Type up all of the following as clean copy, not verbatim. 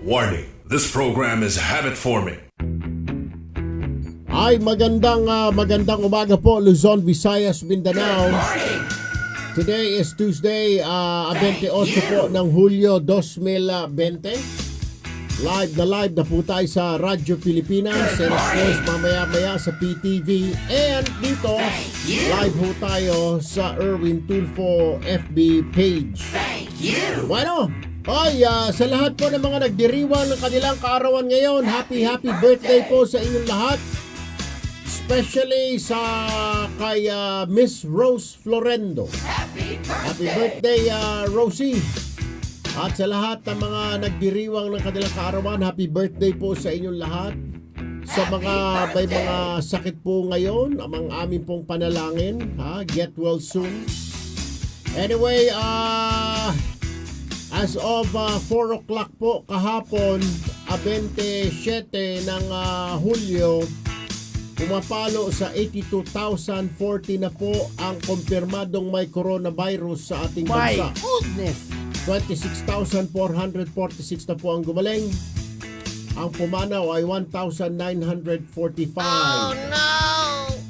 Warning, this program is habit-forming. Ay, magandang umaga po, Luzon, Visayas, Mindanao. Today is Tuesday, 28 po ng Hulyo 2020. Live na po tayo sa Radyo Pilipinas and of course mamaya-maya sa PTV. And dito, live po tayo sa Erwin Tulfo FB page. Bueno, sa lahat po ng mga nagdiriwang ng kanilang kaarawan ngayon, happy birthday po sa inyong lahat. Especially sa kay Miss Rose Florendo. Happy birthday, Rosie. At sa lahat ng mga nagdiriwang ng kanilang kaarawan, happy birthday po sa inyong lahat. Sa mga may mga sakit po ngayon, ang aming pong panalangin, get well soon. Anyway, as of 4 o'clock po kahapon, 27 ng Hulyo, pumapalo sa 82,040 na po ang kumpirmadong may coronavirus sa ating bansa. My goodness! 26,446 na po ang gumaling. Ang pumanaw ay 1,945. Oh no!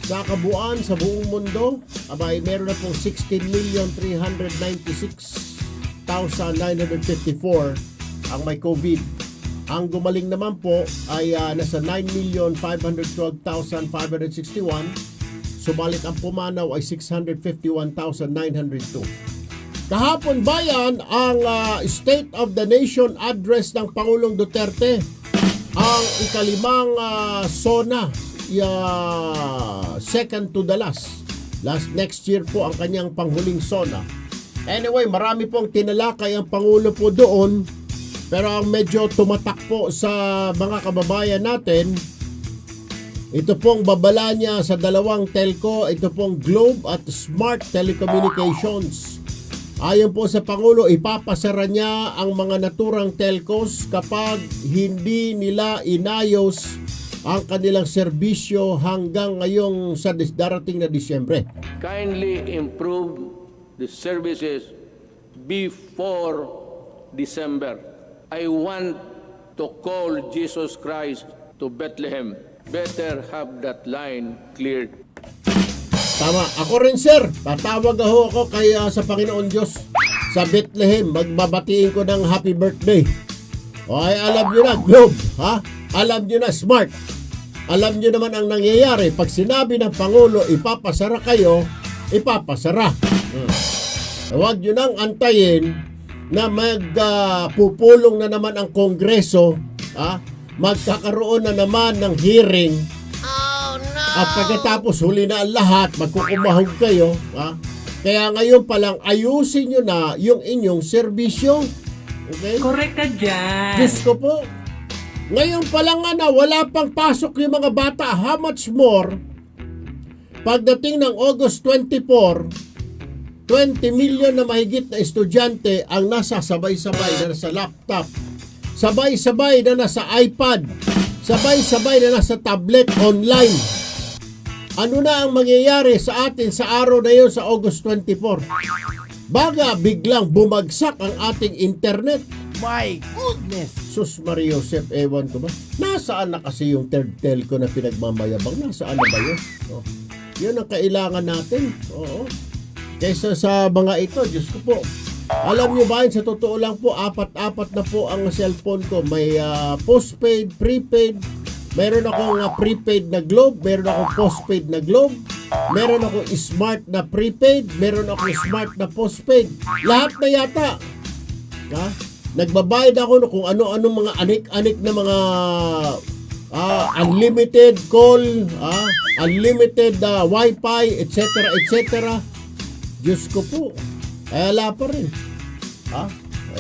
Sa kabuuan sa buong mundo, meron na pong 16,396,954 ang may COVID. Ang gumaling naman po ay nasa 9,512,561. Subalit ang pumanaw ay 651,902. Kahapon bayan ang State of the Nation address ng Pangulong Duterte. Ang ikalimang SONA, second to the last. Next year po ang kanyang panghuling SONA. Anyway, marami pong tinalakay ang Pangulo po doon. Pero ang medyo tumatak po sa mga kababayan natin, ito pong babala niya sa dalawang telco, ito pong Globe at Smart Telecommunications. Ayon po sa Pangulo, ipapasara niya ang mga naturang telcos kapag hindi nila inayos ang kanilang serbisyo hanggang ngayong sa darating na Disyembre. Kindly improve the services before December. I want to call Jesus Christ to Bethlehem. Better have that line cleared. Tama. Ako rin, sir. Tatawag ako sa Panginoon Diyos sa Bethlehem. Magbabatiin ko ng happy birthday. Ay, alam nyo na, Globe. Alam nyo na, Smart. Alam nyo naman ang nangyayari. Pag sinabi ng Pangulo, ipapasara kayo, ipapasara. Huwag nyo nang antayin na magpupulong na naman ang Kongreso, magkakaroon na naman ng hearing. Oh no! At pagkatapos huli na ang lahat, magkukumahog kayo. Kaya ngayon pa lang, ayusin nyo na yung inyong serbisyo. Okay? Correct ka dyan. Diyos ko po. Ngayon pa lang na wala pang pasok yung mga bata. How much more? Pagdating ng August 24, 20 million na mahigit na estudyante ang nasa sabay-sabay na nasa laptop. Sabay-sabay na nasa iPad. Sabay-sabay na nasa tablet online. Ano na ang mangyayari sa atin sa araw na yun sa August 24? Baga biglang bumagsak ang ating internet. My goodness! Sus Maria Josep, ewan ko ba? Nasaan na kasi yung third telco na pinagmamayabang? Nasaan na ba yun? Yun ang kailangan natin. Oo. Kaysa sa mga ito, Diyos ko po. Alam nyo ba, sa totoo lang po, apat na po ang cellphone ko. May postpaid, prepaid. Meron akong prepaid na Globe. Meron akong postpaid na Globe. Meron akong smart na prepaid. Meron akong smart na postpaid. Lahat na yata. Nagbabayad ako kung ano-ano mga anik-anik na mga unlimited call, unlimited wifi, etc. etc. Diyos ko po. Ay, wala pa rin.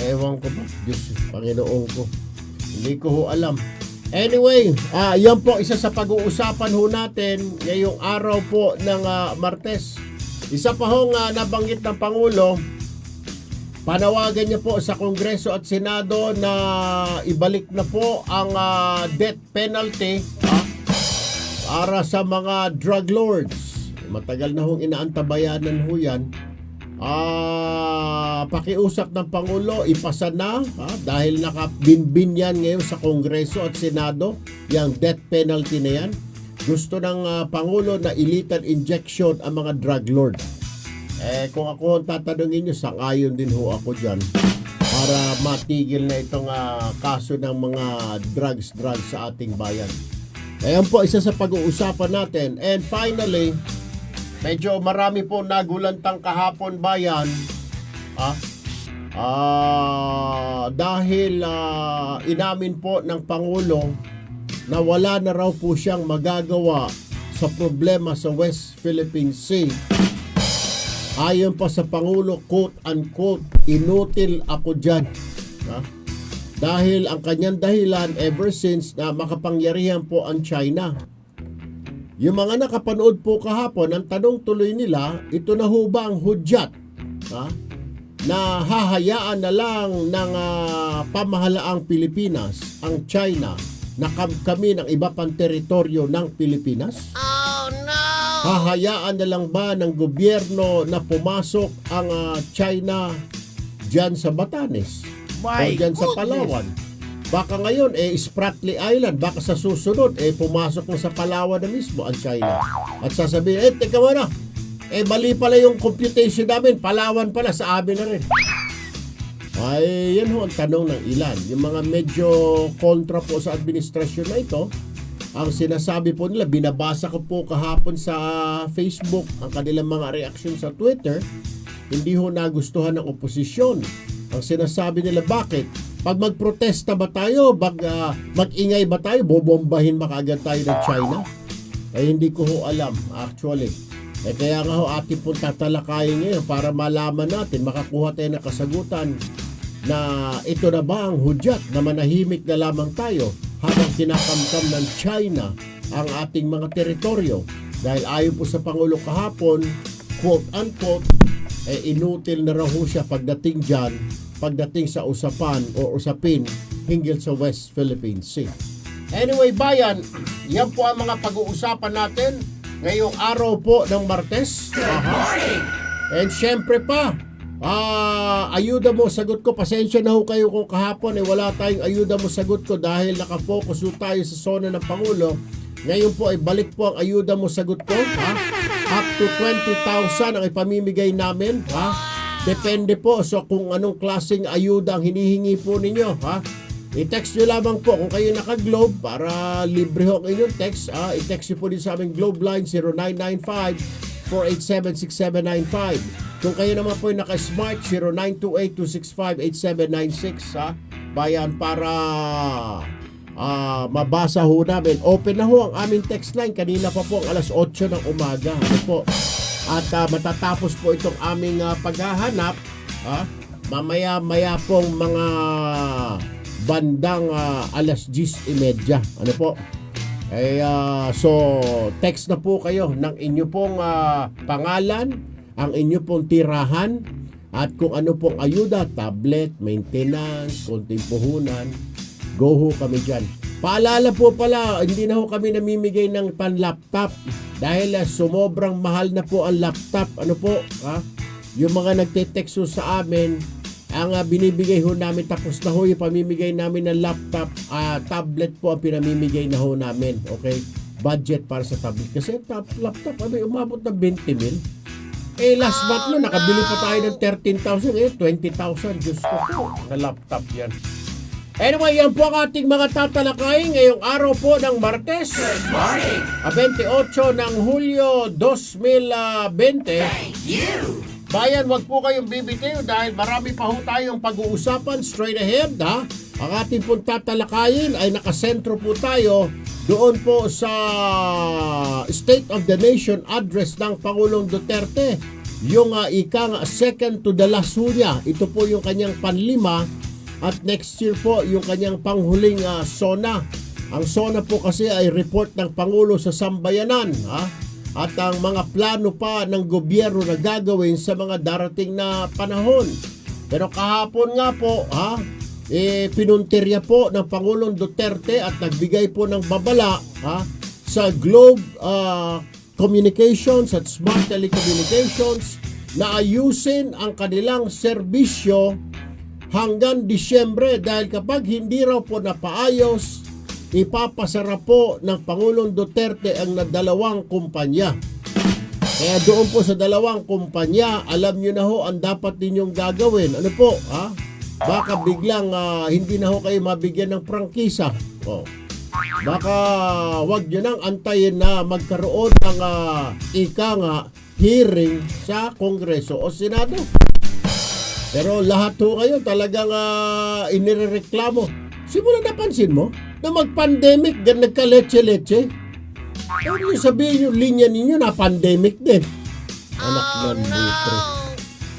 Ewan ko ba? Diyos, Panginoon ko. Hindi ko ho alam. Anyway, yan po isa sa pag-uusapan ho natin ngayong araw po ng Martes. Isa pa hong nabanggit ng Pangulo, panawagan niya po sa Kongreso at Senado na ibalik na po ang death penalty para sa mga drug lords. Matagal na hong inaantabayanan ho yan. pakiusap ng Pangulo, ipasa na dahil nakabinbin yan ngayon sa Kongreso at Senado, yung death penalty na yan. Gusto ng Pangulo na ilitan injection ang mga drug lord. Kung ako ang tatanungin nyo, sang-ayon din ho ako dyan para matigil na itong kaso ng mga drugs sa ating bayan. Ayan po, isa sa pag-uusapan natin. And finally, medyo marami po nagulantang kahapon bayan dahil inamin po ng Pangulo na wala na raw po siyang magagawa sa problema sa West Philippine Sea. Ayon pa sa Pangulo, quote-unquote, inutil ako dyan. Dahil ang kanyang dahilan ever since na makapangyarihan po ang China. Yung mga nakapanood po kahapon, ang tanong tuloy nila, ito na ho ba ang hudyat na hahayaan na lang ng pamahalaang Pilipinas, ang China, na kami ng iba pang teritoryo ng Pilipinas? Oh no! Hahayaan na lang ba ng gobyerno na pumasok ang China dyan sa Batanes? O My dyan sa goodness. Palawan? Baka ngayon, Spratly Island, baka sa susunod, pumasok na sa Palawan na mismo ang China. At sasabihin, teka muna, mali pala yung computation namin, Palawan pala, sa amin na rin. Ay, yan ho ang tanong ng ilan. Yung mga medyo kontra po sa administrasyon na ito, ang sinasabi po nila, binabasa ko po kahapon sa Facebook ang kanilang mga reaksyon sa Twitter, hindi ho nagustuhan ng oposisyon. Ang sinasabi nila, bakit? Pag magprotesta ba tayo, mag-ingay ba tayo, bobombahin ba kaagad tayo ng China? Hindi ko ho alam, actually. Kaya nga ho, atin pong tatalakayin ngayon para malaman natin, makakuha tayo ng kasagutan na ito na ba ang hudyat na manahimik na lamang tayo habang kinakamkam ng China ang ating mga teritoryo. Dahil ayon po sa Pangulo kahapon, quote-unquote, inutil na raw ho siya pagdating dyan, pagdating sa usapan o usapin hinggil sa West Philippine Sea. Anyway, bayan, yan po ang mga pag-uusapan natin ngayong araw po ng Martes. And syempre pa, ayuda mo sagot ko. Pasensya na ho kayo kung kahapon wala tayong ayuda mo sagot ko dahil nakafocus ho tayo sa zona ng Pangulo. Ngayon po ay balik po ang ayuda mo sagot ko. Up to 20,000 ang ipamimigay namin. Depende po so kung anong klaseng ayuda ang hinihingi po ninyo. I-text nyo lamang po kung kayo naka-Globe para libre ho ang inyong text. I-text nyo po din sa aming Globe line 0995-487-6795. Kung kayo naman po yung naka-Smart 0928-265-8796 bayan para mabasa ho namin. Open na ho ang aming text line. Kanina pa po ang alas 8 ng umaga. Ano po? At matatapos po itong aming paghahanap mamaya-maya pong mga bandang alas 10:30. Ano po? So text na po kayo ng inyo pong pangalan, ang inyo pong tirahan, at kung ano pong ayuda, tablet, maintenance, konting puhunan, go ho kami dyan. Paalala po pala, hindi na ho kami namimigay ng pan-laptop dahil sumobrang mahal na po ang laptop. Ano po? Yung mga nagte-text ho sa amin, ang binibigay ho namin, tapos na ho yung pamimigay namin ng laptop, tablet po ang pinamimigay na ho namin. Okay? Budget para sa tablet. Kasi laptop, umabot ng 20 mil. Last month na, nakabili pa tayo ng 13,000. 20,000. Diyos ko po, na laptop yan. Anyway, yan po ang ating mga tatalakayin ngayong araw po ng Martes. 28 ng Hulyo 2020. Bayan, wag po kayong bibitiw dahil marami pa ho tayong pag-uusapan straight ahead. Ang ating pong tatalakayin ay nakasentro po tayo doon po sa State of the Nation address ng Pangulong Duterte. Yung ikang second to the last niya. Ito po yung kanyang panlima at next year po yung kanyang panghuling SONA. Ang SONA po kasi ay report ng Pangulo sa Sambayanan. At ang mga plano pa ng gobyerno na gagawin sa mga darating na panahon. Pero kahapon nga po, pinuntirya po ng Pangulong Duterte at nagbigay po ng babala sa Globe Communications at Smart Telecommunications na ayusin ang kanilang serbisyo hanggang Disyembre dahil kapag hindi raw po napaayos, ipapasara po ng Pangulong Duterte ang dalawang kumpanya. Kaya doon po sa dalawang kumpanya, alam nyo na ho ang dapat ninyong gagawin. Ano po? Baka biglang hindi na ho kayo mabigyan ng prangkisa. Baka wag nyo nang antayin na magkaroon ng hearing sa Kongreso o Senado. Pero lahat ho kayo talagang inireklamo. Simula napansin mo na mag-pandemic, nagka-leche-leche. Huwag niyo sabihin yung linya ninyo na pandemic din. Anak ng litre.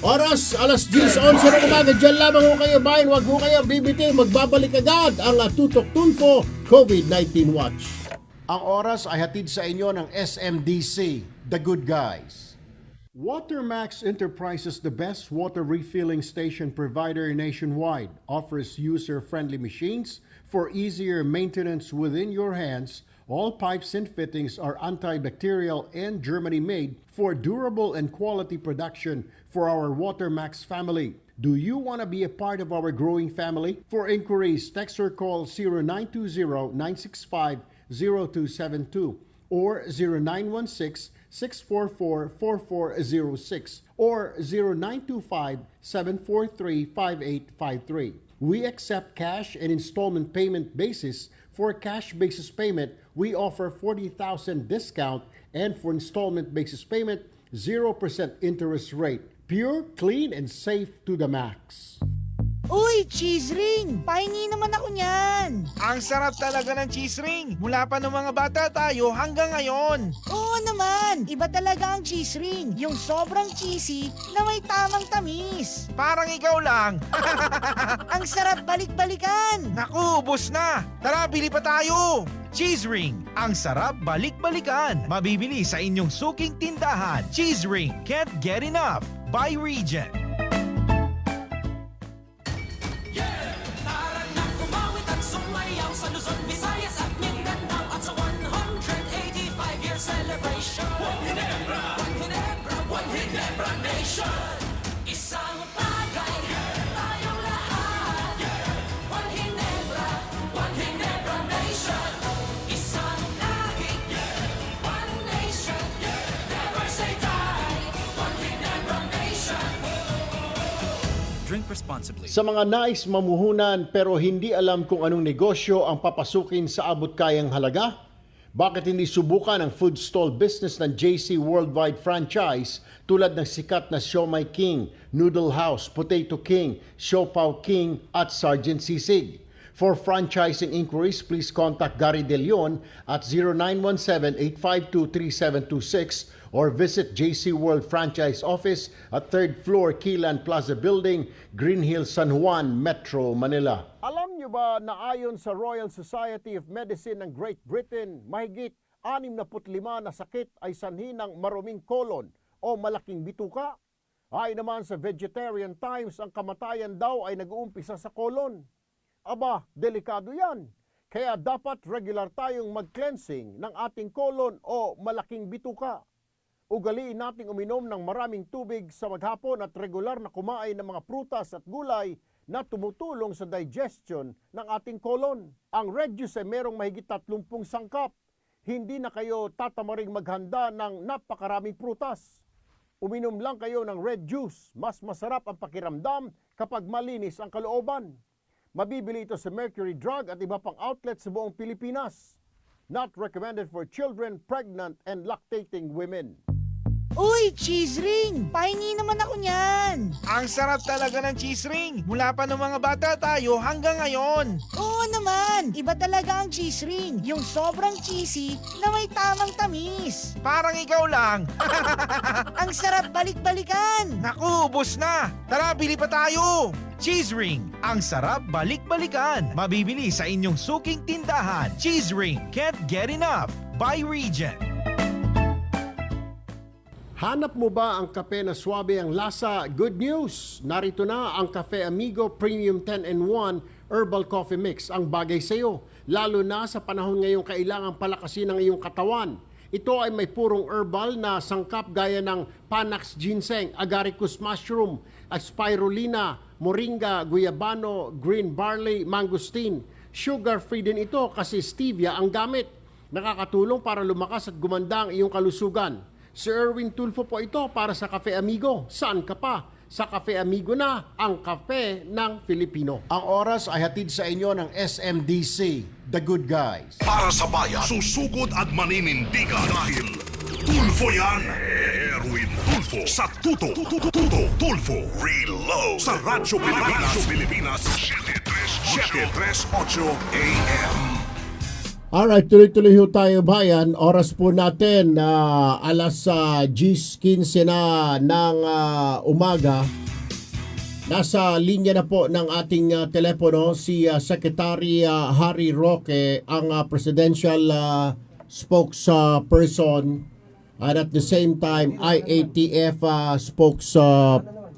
Oras, alas 10:11 ng umaga. Diyan lamang ho kayo, bayan. Huwag ho kayo bibiti. Magbabalik agad ang Tutok Tulfo COVID-19 Watch. Ang oras ay hatid sa inyo ng SMDC, The Good Guys. Watermax Enterprises, the best water refilling station provider nationwide, offers user-friendly machines for easier maintenance within your hands. All pipes and fittings are antibacterial and Germany-made for durable and quality production for our Watermax family. Do you want to be a part of our growing family? For inquiries, text or call 0920-965-0272 or 0916-644-4406 or 0925-743-5853. We accept cash and installment payment basis. For cash basis payment, we offer 40,000 discount, and for installment basis payment, 0% interest rate. Pure, clean, and safe to the max. Uy, cheese ring! Pahingi naman ako niyan! Ang sarap talaga ng cheese ring. Mula pa nung mga bata tayo hanggang ngayon. Oo naman! Iba talaga ang cheese ring. Yung sobrang cheesy na may tamang tamis. Parang ikaw lang. Ang sarap balik-balikan! Naku, ubos na. Tara, bili pa tayo. Cheese ring. Ang sarap balik-balikan. Mabibili sa inyong suking tindahan. Cheese ring. Can't get enough. By Region. Celebration. One Ginebra, one Ginebra, one Ginebra Nation. Isang bagay, tayong lahat. One Ginebra Nation. Isang lahig, one nation. Never say die. One Ginebra Nation. Drink responsibly. Sa mga nais mamuhunan pero hindi alam kung anong negosyo ang papasukin sa abot-kayang halaga, bakit hindi subukan ang food stall business ng JC Worldwide Franchise tulad ng sikat na Siomai King, Noodle House, Potato King, Siopaw King at Sergeant Sisig? For franchising inquiries, please contact Gary De Leon at 0917-852-3726 or visit JC World Franchise Office at 3rd floor Kilan Plaza Building, Green Hills, San Juan, Metro Manila. Alam niyo ba na ayon sa Royal Society of Medicine ng Great Britain, mahigit 65 na sakit ay sanhi ng maruming kolon o malaking bituka? Ay naman sa Vegetarian Times, ang kamatayan daw ay nag-uumpisa sa kolon. Aba, delikado yan. Kaya dapat regular tayong mag-cleansing ng ating kolon o malaking bituka. Ugaliin nating uminom ng maraming tubig sa maghapon at regular na kumain ng mga prutas at gulay na tumutulong sa digestion ng ating kolon. Ang red juice ay merong mahigit 30 sangkap. Hindi na kayo tatamaring maghanda ng napakaraming prutas. Uminom lang kayo ng red juice. Mas masarap ang pakiramdam kapag malinis ang kalooban. Mabibili ito sa Mercury Drug at iba pang outlet sa buong Pilipinas. Not recommended for children, pregnant, and lactating women. Uy, cheese ring! Pahingi naman ako niyan! Ang sarap talaga ng cheese ring. Mula pa nung mga bata tayo hanggang ngayon. Oo naman! Iba talaga ang cheese ring. Yung sobrang cheesy na may tamang tamis. Parang ikaw lang. Ang sarap balik-balikan! Naku, ubos na. Tara, bili pa tayo. Cheese ring. Ang sarap balik-balikan. Mabibili sa inyong suking tindahan. Cheese ring. Can't get enough. By Region. Hanap mo ba ang kape na swabe ang lasa? Good news! Narito na ang Cafe Amigo Premium 10-in-1 Herbal Coffee Mix. Ang bagay sa iyo, lalo na sa panahon ngayong kailangang palakasin ang iyong katawan. Ito ay may purong herbal na sangkap gaya ng Panax ginseng, agaricus mushroom, spirulina, moringa, guyabano, green barley, mangosteen. Sugar-free din ito kasi stevia ang gamit. Nakakatulong para lumakas at gumanda ang iyong kalusugan. Si Erwin Tulfo po ito para sa Cafe Amigo. Saan ka pa? Sa Cafe Amigo na, ang kape ng Filipino. Ang oras ay hatid sa inyo ng SMDC, The Good Guys. Para sa bayan, susugod at maninindigan dahil Tulfo yan. Erwin Tulfo sa Tuto Tulfo Reload sa Radyo Pilipinas 738 AM. Alright, tuloy-tuloy ho tayo bayan. Oras po natin alas 10:15 na ng umaga. Nasa linya na po ng ating telepono si Secretary Harry Roque, ang presidential spokesperson and at the same time IATF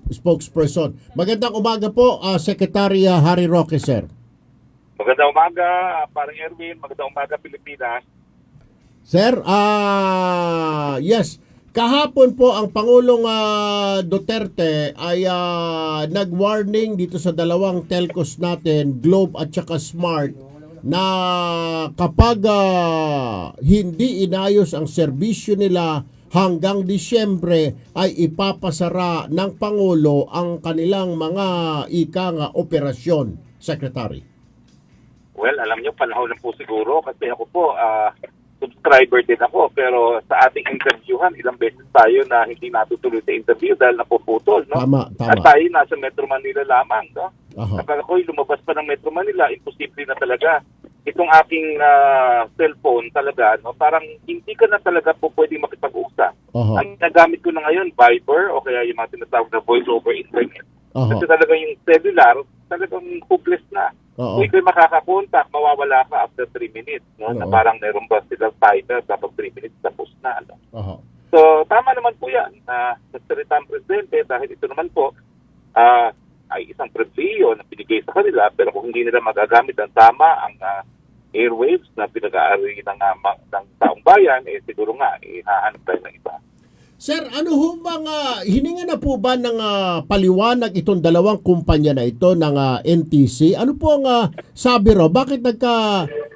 spokesperson. Magandang umaga po, Secretary Harry Roque, sir. Magandang umaga, parang Erwin. Magandang umaga, Pilipinas. Sir, yes, kahapon po ang Pangulong Duterte ay nag-warning dito sa dalawang telcos natin, Globe at saka Smart, na kapag hindi inayos ang serbisyo nila hanggang Disyembre ay ipapasara ng Pangulo ang kanilang mga operasyon, Secretary. Well, alam niyo, panahon na po siguro kasi ako po, subscriber din ako. Pero sa ating interviewhan, ilang beses tayo na hindi natutuloy sa interview dahil napuputol. No? Tama. At tayo nasa Metro Manila lamang. No? Aha. Kapag ako'y lumabas pa ng Metro Manila, imposible na talaga. Itong aking cellphone talaga, no? Parang hindi ka na talaga po pwede makipag-usap. Aha. Ang nagamit ko na ngayon, Viber o kaya yung mga tinatawag na voice over internet. Aha. Kasi talaga yung cellular, talagang hopeless na. Oo. Kung ikaw'y makakakontak, mawawala ka after 3 minutes. No? Na Oo. parang meron ba silang timer, dapat 3 minutes tapos na. No? Aha. So, tama naman po yan na nagsalita ang presidente dahil ito naman po ay isang pribilehiyo na binigay sa kanila, pero kung hindi nila magagamit ang tama ang airwaves na pinag-aari ng taong bayan, siguro nga, hahanap tayo ng iba. Sir, ano ho bang hininga na po ba ng paliwanag itong dalawang kumpanya na ito ng NTC? Ano po ang sabi raw? Bakit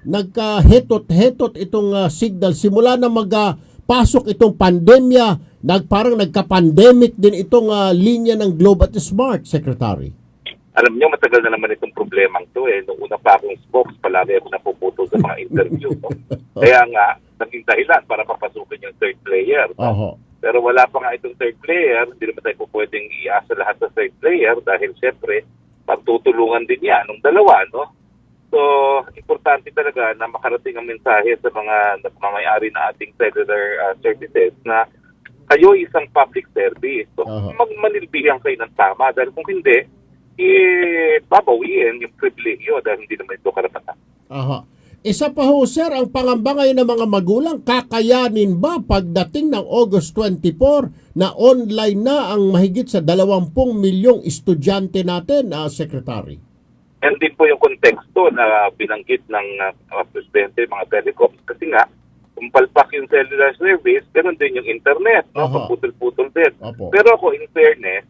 nagka-hetot itong signal simula na magpasok itong pandemya? Parang nagka-pandemic din itong linya ng Globe at Smart, Secretary. Alam niyo, matagal na naman itong problemang to eh. Noong una pa akong spokes, palagi ako napuputol sa mga interview. No? Kaya nga, naging dahilan para papasukin yung third player. No? Oho. Pero wala pa nga itong third player, hindi naman tayo po pwedeng iasa lahat sa third player dahil siyempre, pagtutulungan din yan ng dalawa, no? So, importante talaga na makarating ang mensahe sa mga nagmamayari na ating cellular services na kayo isang public service. So, magmanilbihan kayo ng tama dahil kung hindi, babawiin yung pribilehiyo dahil hindi naman ito karapatan. Aha. Isa pa ho, sir, ang pangamba ngayon ng mga magulang, kakayanin ba pagdating ng August 24 na online na ang mahigit sa 20 milyong estudyante natin, Secretary? And din po yung konteksto na binanggit ng presidente, mga telecoms, kasi nga, kung palpak yung cellular service, ganun din yung internet, no? Pagputol-putol din. Opo. Pero ako, in fairness,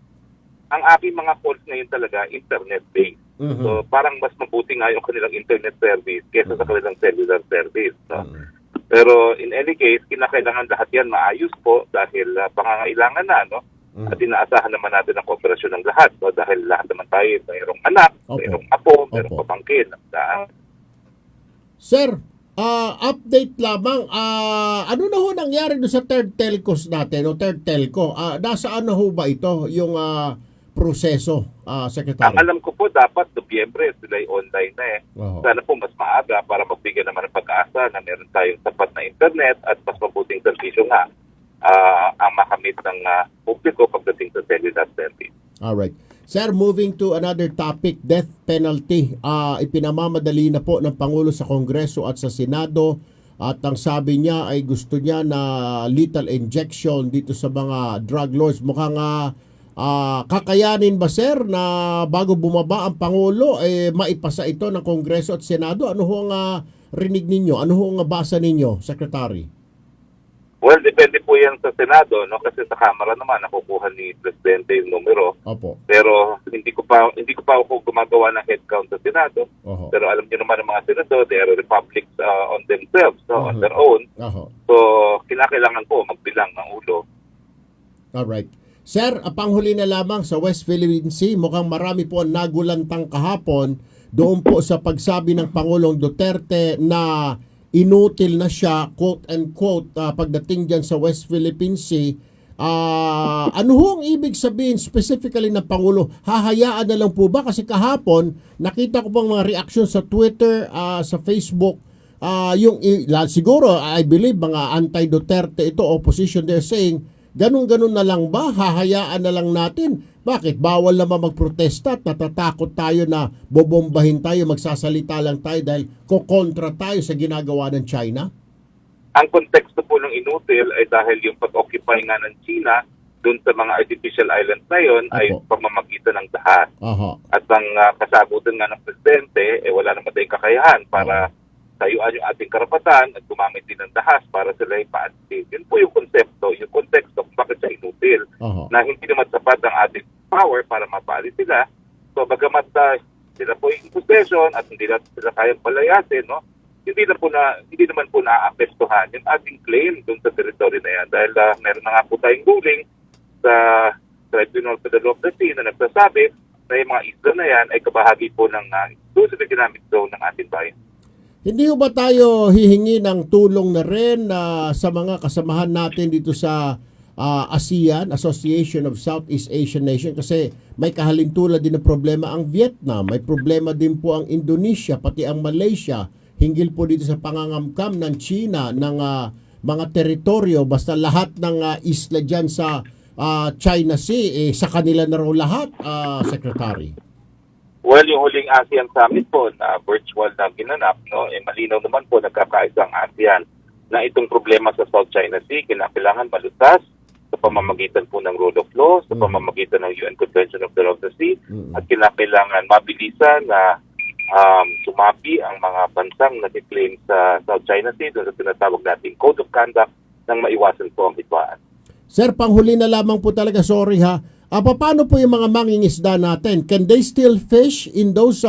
ang aking mga calls ngayon talaga, internet-based. Mhm. So, parang mas mabuti nga yung kanilang internet service kesa sa kanilang cellular service. No? Pero in any case, kinakailangan lahat yan maayos po dahil pangangailangan na. No? At inaasahan naman natin ang kooperasyon ng lahat. No? Dahil lahat naman tayo, mayroong anak, mayroong apo, mayroong pamangkin. Sir, update lamang, ano na ho nangyari doon sa third telcos natin o third telco? Nasaan na ho ba ito yung proseso, Secretary? Ang alam ko po, dapat Nobyembre sila'y online na eh. Sana po mas maaga para magbigyan naman ng pag-asa na meron tayong sapat na internet at mas mabuting servisyo nga ang makamit ng publiko pagdating sa cellular service. Alright. Sir, moving to another topic, death penalty. Ipinamamadali na po ng Pangulo sa Kongreso at sa Senado at ang sabi niya ay gusto niya na lethal injection dito sa mga drug lords. Mukhang kakayanin ba, sir, na bago bumaba ang Pangulo, maipasa ito ng Kongreso at Senado? Ano ho ang rinig ninyo? Ano ho ang basa ninyo, Secretary? Well, depende po yan sa Senado, no? Kasi sa Kamara naman nakukuha ni Presidente yung numero. Opo. Pero hindi ko pa ako gumagawa ng head count sa Senado. Oho. Pero alam niyo naman ng mga senador, they are republics on themselves, no? Mhm. On their own. Oho. So, kinakailangan po magbilang ng ulo. Alright. Sir, panghuli na lamang sa West Philippine Sea, mukhang marami po ang nagulantang kahapon doon po sa pagsabi ng Pangulong Duterte na inutil na siya, quote-unquote, pagdating dyan sa West Philippine Sea. Ano ho ang ibig sabihin specifically ng Pangulo? Hahayaan na lang po ba? Kasi kahapon, nakita ko pang mga reaction sa Twitter, sa Facebook, siguro, I believe, mga anti-Duterte ito, opposition, they're saying, ganun-ganun na lang ba? Hahayaan na lang natin? Bakit? Bawal naman magprotesta at natatakot tayo na bobombahin tayo, magsasalita lang tayo dahil kokontra tayo sa ginagawa ng China? Ang konteksto po ng inutil ay dahil yung pag-occupy nga ng China dun sa mga artificial islands na yun ay Apo. pamamagitan ng dahas. Aha. At ang kasagutan nga ng Presidente, wala naman tayong kakayahan para tayuan yung ating karapatan at gumamit din ng dahas para sila ipaansin. Yun po yung konsepto, yung konteksto kung bakit siya inutil. Aha. Na hindi naman sapat ang ating power para mapaalis sila. So bagamat sila po yung possession at hindi natin sila kayang palayasin, no? Hindi naman po naaapektuhan yung ating claim doon sa territory na yan dahil meron na nga po tayong ruling sa Tribunal for the Law of the Sea na nagsasabi na yung mga isla na yan ay kabahagi po ng exclusive economic zone ng ating bayan. Hindi ba tayo hihingi ng tulong na rin sa mga kasamahan natin dito sa ASEAN, Association of Southeast Asian Nation, kasi may kahalintulad din na problema ang Vietnam, may problema din po ang Indonesia, pati ang Malaysia, hinggil po dito sa pangangamkam ng China ng mga teritoryo, basta lahat ng isla dyan sa China Sea, sa kanila na raw lahat, Secretary. Well, yung huling ASEAN Summit po na virtual na ginanap, no, malinaw naman po nagkakaisa ang ASEAN na itong problema sa South China Sea kinakailangan malutas sa pamamagitan po ng rule of law, sa pamamagitan ng UN Convention of the Law of the Sea, at kinakailangan mabilisan na sumapi ang mga bansang nag-claim sa South China Sea doon sa tinatawag nating Code of Conduct nang maiwasan po ang hitwaan. Sir, panghuli na lamang po talaga, sorry ha. Paano po yung mga mangingisda natin? Can they still fish in those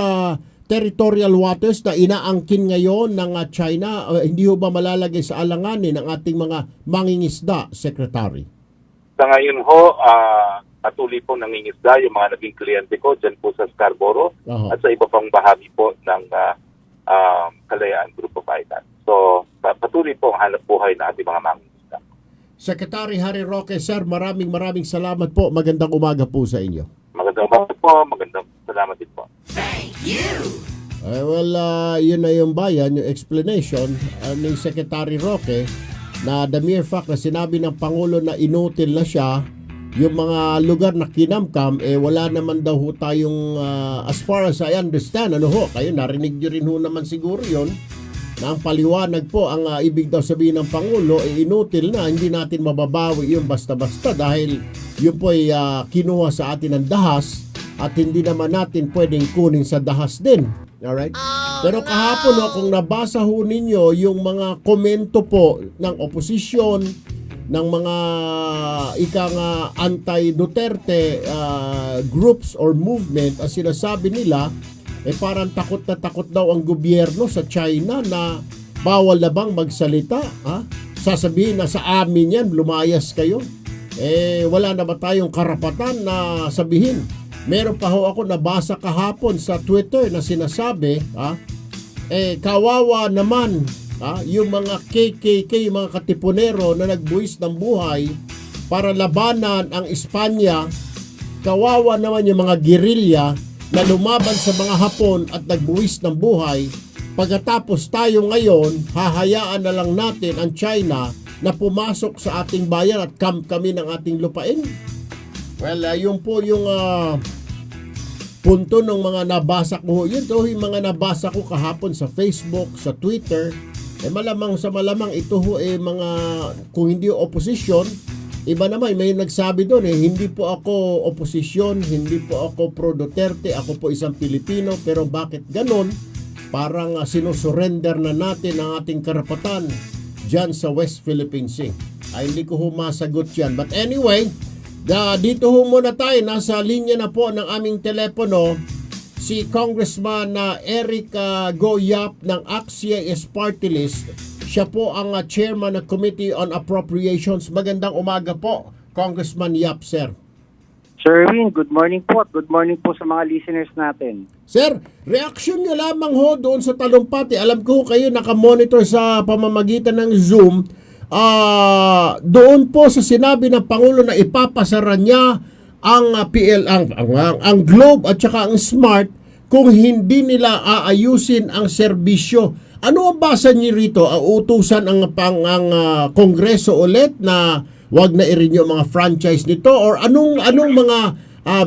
territorial waters na inaangkin ngayon ng China? Hindi ho ba malalagay sa alanganin ng ating mga mangingisda, Secretary? Sa ngayon ho, patuloy po nangingisda yung mga naging kliyente ko dyan po sa Scarborough at sa iba pang bahagi po ng Kalayaan Group of Islands. So, patuloy po ang hanap buhay na ating mga mangingisda. Secretary Harry Roque, sir, maraming salamat po. Magandang umaga po sa inyo. Magandang umaga po. Magandang salamat din po. Yun na yung bayan, yung explanation ni Secretary Roque na the mere fact na sinabi ng Pangulo na inutil na siya, yung mga lugar na kinamkam, wala naman daw ho tayong, as far as I understand, kayo narinig nyo rin ho naman siguro yun, na ang paliwanag po, ang ibig daw sabihin ng Pangulo, inutil na, hindi natin mababawi yung basta-basta dahil yun po ay kinuha sa atin ng dahas at hindi naman natin pwedeng kunin sa dahas din. Alright? Pero kahapon kung nabasa ho ninyo yung mga komento po ng oposisyon, ng mga anti-Duterte groups or movement, ang sinasabi nila, parang takot na takot daw ang gobyerno sa China na bawal na bang magsalita? Sasabihin na sa amin yan, lumayas kayo. Wala na ba tayong karapatan na sabihin? Meron pa ho ako nabasa kahapon sa Twitter na sinasabi, kawawa naman yung mga KKK, yung mga katipunero na nagbuwis ng buhay para labanan ang Espanya. Kawawa naman yung mga gerilya na lumaban sa mga Hapon at nagbuwis ng buhay. Pagkatapos tayo ngayon, hahayaan na lang natin ang China na pumasok sa ating bayan at kami ng ating lupain. Well, yun po yung punto ng mga nabasa ko. Yun to yung mga nabasa ko kahapon sa Facebook, sa Twitter. Malamang sa malamang ito mga, kung hindi opposition, iba naman, may nagsabi doon hindi po ako oposisyon, hindi po ako pro-Duterte, ako po isang Pilipino, pero bakit ganon? Parang sinusurrender na natin ang ating karapatan dyan sa West Philippine Sea. Ay, hindi ko masagot yan. But anyway, dito ho muna tayo. Nasa linya na po ng aming telepono si Congressman Eric Go Yap ng AXIS Party List. Siya po ang chairman ng Committee on Appropriations. Magandang umaga po, Congressman Yap, sir. Sir Erwin, good morning po at good morning po sa mga listeners natin. Sir, reaksyon nyo lamang ho doon sa talumpati. Alam ko kayo nakamonitor sa pamamagitan ng Zoom. Doon po sa sinabi ng Pangulo na ipapasara niya ang ang Globe at saka ang Smart kung hindi nila aayusin ang serbisyo. Ano ang basa niyo rito? Utusan ang Kongreso ulit na wag na i-renew mga franchise nito, or anong mga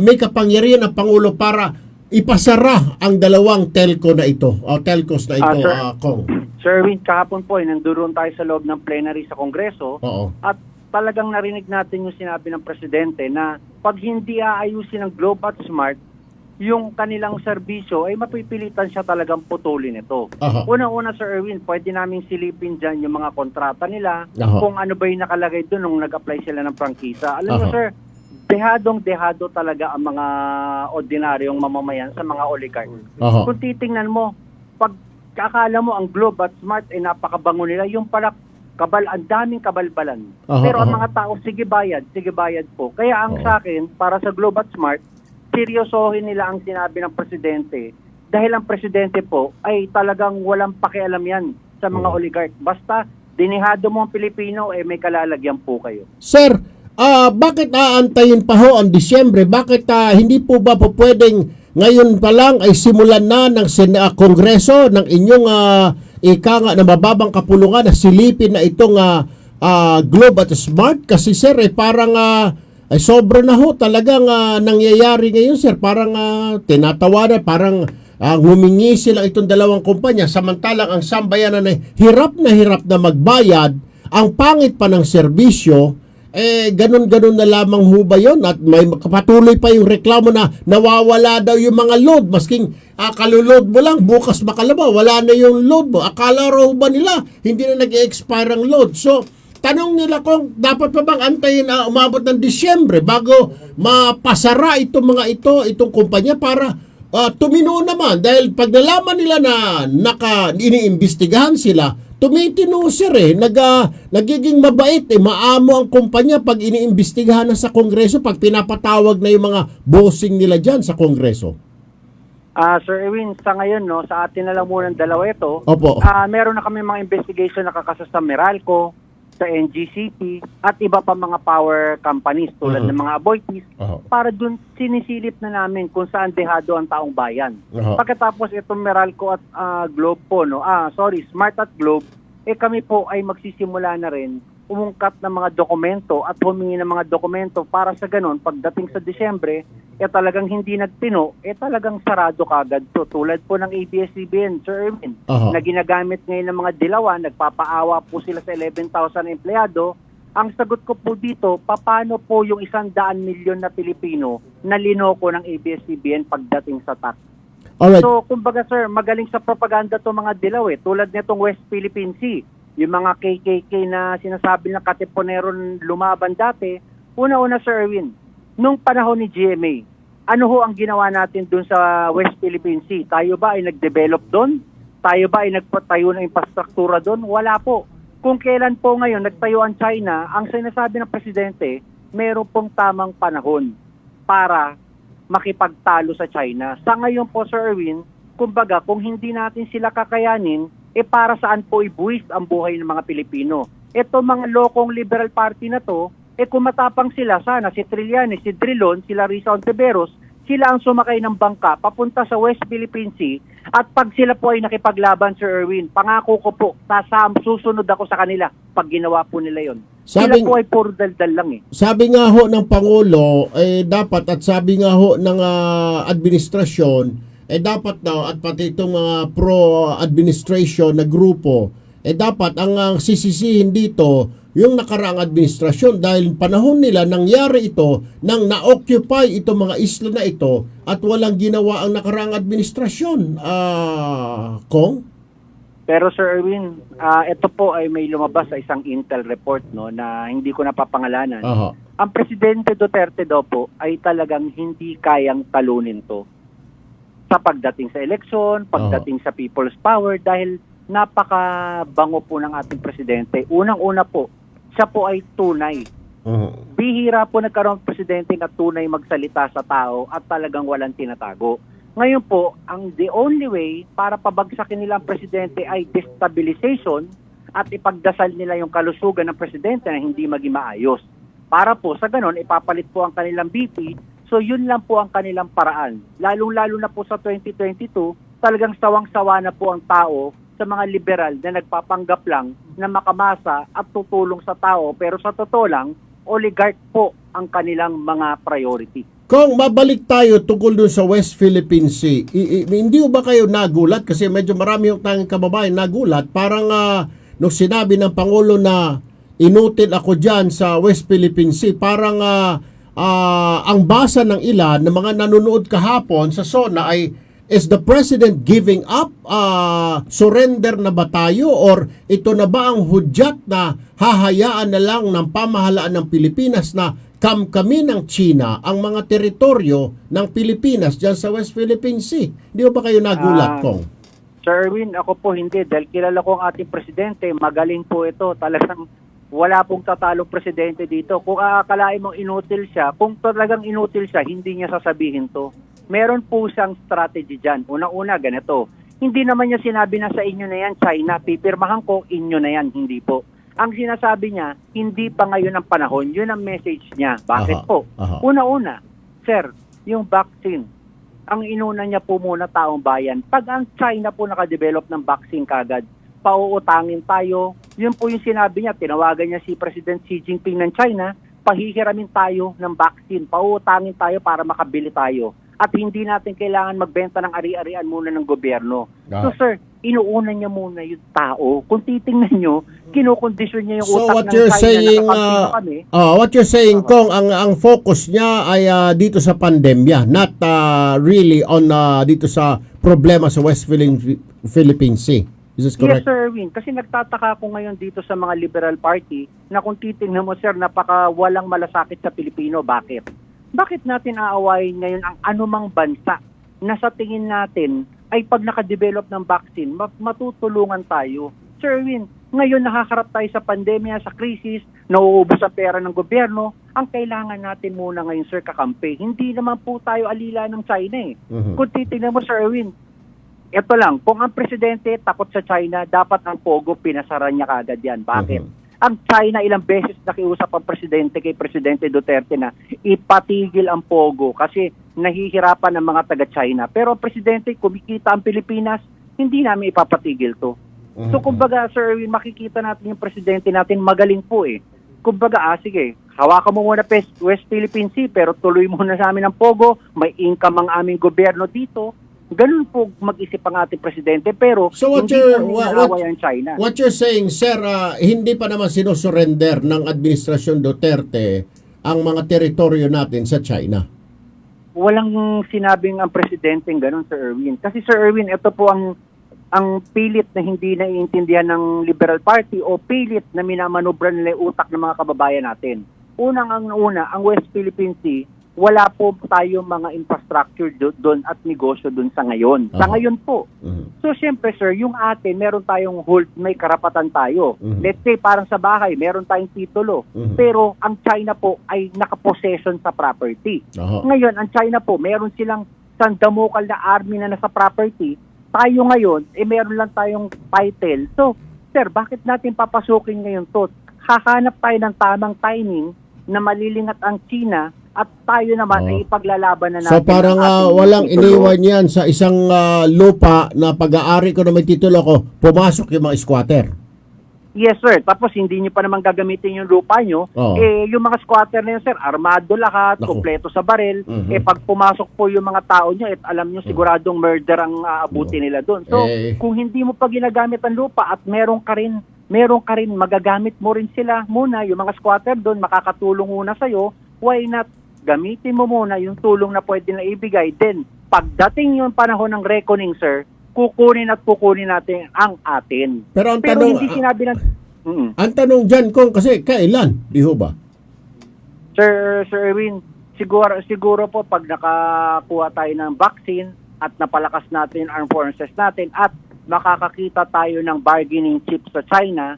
may kapangyarihan ng Pangulo para ipasara ang dalawang telco na ito o telcos na ito, Kong? Sir Erwin, kahapon po nandoon tayo sa loob ng plenary sa Kongreso. Oo. At talagang narinig natin yung sinabi ng Presidente na pag hindi aayusin ng Globe at Smart yung kanilang serbisyo, ay mapipilitan siya talagang putulin ito. Una-una, Sir Erwin, pwede namin silipin dyan yung mga kontrata nila, kung ano ba yung nakalagay doon nung nag-apply sila ng prangkisa. Alam mo, Sir, dehadong-dehado talaga ang mga ordinaryong mamamayan sa mga oligarch. Kung titingnan mo, pag akala mo ang Globe at Smart ay napakabango nila, yung pala ang daming kabalbalan. Pero ang mga tao, sige bayad po. Kaya ang sa akin, para sa Globe at Smart, seryosohin nila ang sinabi ng Presidente dahil ang Presidente po ay talagang walang pakialam yan sa mga oligarch. Basta dinihado mo ang Pilipino, may kalalagyan po kayo. Sir, bakit aantayin pa ho ang Disyembre? Bakit hindi po ba po pwedeng ngayon pa lang ay simulan na ng Kongreso ng inyong ika nga na mababang kapulungan na silipin na itong Globe at Smart? Kasi sir, parang ay sobra na ho talagang nangyayari ngayon, sir. Parang tinatawanan, parang humingi sila itong dalawang kumpanya, samantalang ang sambayanan ay hirap na magbayad, ang pangit pa ng serbisyo, ganun-ganun na lamang ho ba yun? At may patuloy pa yung reklamo na nawawala daw yung mga load, masking kalulod mo lang, bukas makalaba, wala na yung load mo. Akala raw ba nila hindi na nag-expire ang load? So tanong nila kung dapat pa bang antayin na umabot ng Disyembre bago mapasara itong itong kumpanya para tumino naman. Dahil pag nalaman nila na iniimbestigahan sila, tumitino sir nagiging mabait maamo ang kumpanya pag iniimbestigahan na sa Kongreso, pag pinapatawag na yung mga bossing nila dyan sa Kongreso. Sir Erwin, sa ngayon, sa atin na lang muna ng dalawa ito. Opo. Meron na kami mga investigation na kakasa sa Meralco, sa NGCP at iba pa mga power companies tulad ng mga Aboitiz para dun sinisilip na namin kung saan dehado ang taong bayan. Pagkatapos itong Meralco at Globe po, Smart at Globe, kami po ay magsisimula na rin umungkat ng mga dokumento at humingi ng mga dokumento para sa ganun, pagdating sa Disyembre, talagang hindi nagtino, talagang sarado kagad to. Tulad po ng ABS-CBN, Sir Erwin, na ginagamit ngayon ng mga dilawan, nagpapaawa po sila sa 11,000 empleyado. Ang sagot ko po dito, paano po yung 100 milyon na Pilipino na linoko ng ABS-CBN pagdating sa tax? Alright. So, kumbaga sir, magaling sa propaganda to mga dilaw tulad nitong West Philippine Sea. Yung mga KKK na sinasabi na katipunero lumaban dati, una-una Sir Erwin, nung panahon ni GMA, ano ho ang ginawa natin dun sa West Philippine Sea? Tayo ba ay nag-develop doon? Tayo ba ay nagpatayo ng infrastruktura doon? Wala po. Kung kailan po ngayon nagtayo ang China, ang sinasabi ng Presidente, meron pong tamang panahon para makipagtalo sa China. Sa ngayon po Sir Erwin, kumbaga kung hindi natin sila kakayanin, para saan po ibuwis ang buhay ng mga Pilipino? Ito mga lokong Liberal Party na to, kung matapang sila, sana si Trillanes, si Drilon, sila Risa Ontiveros, sila ang sumakay ng bangka papunta sa West Philippine Sea, at pag sila po ay nakipaglaban, Sir Erwin, pangako ko po, susunod ako sa kanila pag ginawa po nila yon. Sila po ay puro daldal lang Sabi nga ho ng Pangulo, dapat, at sabi nga ho ng administrasyon, dapat daw, at pati itong mga pro-administration na grupo, dapat ang sisisihin dito yung nakaraang administrasyon dahil panahon nila nangyari ito nang na-occupy itong mga isla na ito at walang ginawa ang nakaraang administrasyon. Kong? Pero Sir Erwin, ito po ay may lumabas sa isang Intel report no na hindi ko napapangalanan. Aha. Ang Presidente Duterte daw po ay talagang hindi kayang talunin to sa pagdating sa eleksyon, pagdating sa people's power dahil napakabango po ng ating presidente. Unang-una po, siya po ay tunay. Bihira po nagkaroon ng presidente na tunay magsalita sa tao at talagang walang tinatago. Ngayon po, the only way para pabagsakin nila ang presidente ay destabilization at ipagdasal nila yung kalusugan ng presidente na hindi maging maayos. Para po sa ganon, ipapalit po ang kanilang BP. So yun lang po ang kanilang paraan. Lalong-lalo na po sa 2022, talagang sawang-sawa na po ang tao sa mga liberal na nagpapanggap lang na makamasa at tutulong sa tao. Pero sa totoo lang, oligarch po ang kanilang mga priority. Kung mabalik tayo tungkol dun sa West Philippine Sea, hindi ba kayo nagulat? Kasi medyo marami yung tanging kababayan nagulat. Parang nung sinabi ng Pangulo na inutil ako dyan sa West Philippine Sea, parang ang basa ng ilan ng mga nanonood kahapon sa SONA ay, is the President giving up? Surrender na ba tayo? Or ito na ba ang hudyat na hahayaan na lang ng pamahalaan ng Pilipinas na kami ng China ang mga teritoryo ng Pilipinas dyan sa West Philippine Sea? Di ba kayo nagulat, Kong? Sir Erwin, ako po hindi. Dahil kilala ko ang ating presidente, magaling po ito. Talagang wala pong tatalong presidente dito. Kung aakalain mong inutil siya, kung talagang inutil siya, hindi niya sasabihin to. Meron po siyang strategy dyan. Una-una, ganito. Hindi naman niya sinabi na sa inyo na yan, China, pipirmahan ko, inyo na yan. Hindi po. Ang sinasabi niya, hindi pa ngayon ang panahon. Yun ang message niya. Bakit po? Una-una, sir, yung vaccine, ang inuna niya po muna taong bayan. Pag ang China po nakadevelop ng vaccine kagad, pauutangin tayo. Yun po yung sinabi niya. Tinawagan niya si President Xi Jinping ng China, pahihiramin tayo ng vaccine. Pauutangin tayo para makabili tayo. At hindi natin kailangan magbenta ng ari-arian muna ng gobyerno. So sir, inuuna niya muna yung tao. Kung titingnan nyo, kinukondisyon niya yung utak ng China na kami. What you're saying, Kong, ang focus niya ay dito sa pandemya, not really on dito sa problema sa West Philippine Sea. Is this correct? Yes, Sir Erwin. Kasi nagtataka ako ngayon dito sa mga Liberal Party na kung titingnan mo, sir, napaka walang malasakit sa Pilipino. Bakit? Bakit natin aawayin ngayon ang anumang bansa na sa tingin natin ay pag nakadevelop ng vaccine, matutulungan tayo? Sir Erwin, ngayon nakakarap tayo sa pandemya, sa krisis, nauubos ang pera ng gobyerno. Ang kailangan natin muna ngayon, sir, kakampi. Hindi naman po tayo alila ng China eh. Kung titingnan mo, Sir Erwin, ito lang, kung ang presidente takot sa China, dapat ang Pogo pinasara niya kagad yan. Bakit? Ang China ilang beses nakiusap ang presidente kay Presidente Duterte na ipatigil ang Pogo kasi nahihirapan ang mga taga-China. Pero ang presidente, kumikita ang Pilipinas, hindi namin ipapatigil to. So kumbaga, Sir Erwin, makikita natin yung presidente natin magaling po eh. Kumbaga, sige, hawakan mo muna West Philippine Sea pero tuloy muna sa amin ang Pogo, may income ang aming gobyerno dito. Ganun po mag-isip ang ating presidente pero hindi po ninaaway ang China. What you're saying, sir, hindi pa naman sinusurrender ng Administrasyon Duterte ang mga teritoryo natin sa China? Walang sinabing ang presidente ganun, Sir Erwin. Kasi Sir Erwin, ito po ang pilit na hindi naiintindihan ng Liberal Party o pilit na minamanubra nila yung utak ng mga kababayan natin. Unang-una, ang West Philippine Sea, wala po tayong mga infrastructure doon at negosyo doon sa ngayon. Sa ngayon po. So, syempre, sir, yung atin, meron tayong hold, may karapatan tayo. Let's say, parang sa bahay, meron tayong titulo. Pero, ang China po ay nakapossession sa property. Ngayon, ang China po, meron silang sandamukal na army na nasa property. Tayo ngayon, meron lang tayong title. So, sir, bakit natin papasukin ngayon to? Hahanap tayo ng tamang timing na malilingat ang China at tayo naman ay ipaglalaban na natin. So parang walang iniwan yan sa isang lupa na pag-aari ko na may titulo ko, pumasok yung mga squatter. Yes, sir. Tapos hindi nyo pa naman gagamitin yung lupa nyo. Yung mga squatter na yun, sir, armado lahat, kompleto sa baril. Pag pumasok po yung mga tao nyo, alam nyo siguradong murder ang abuti nila doon. So, kung hindi mo pa ginagamit ang lupa at meron ka rin, magagamit mo rin sila muna, yung mga squatter doon, makakatulong muna sa'yo, why not gamitin mo muna yung tulong na pwede na ibigay. Then, pagdating yung panahon ng reckoning, sir, kukunin at kukunin natin ang atin. Pero ang tanong, hindi sinabi ng... ang tanong dyan, Kong, kasi kailan? Di ho ba? Sir Erwin, siguro po pag nakakuha tayo ng vaccine at napalakas natin ang armed forces natin at makakakita tayo ng bargaining chip sa China,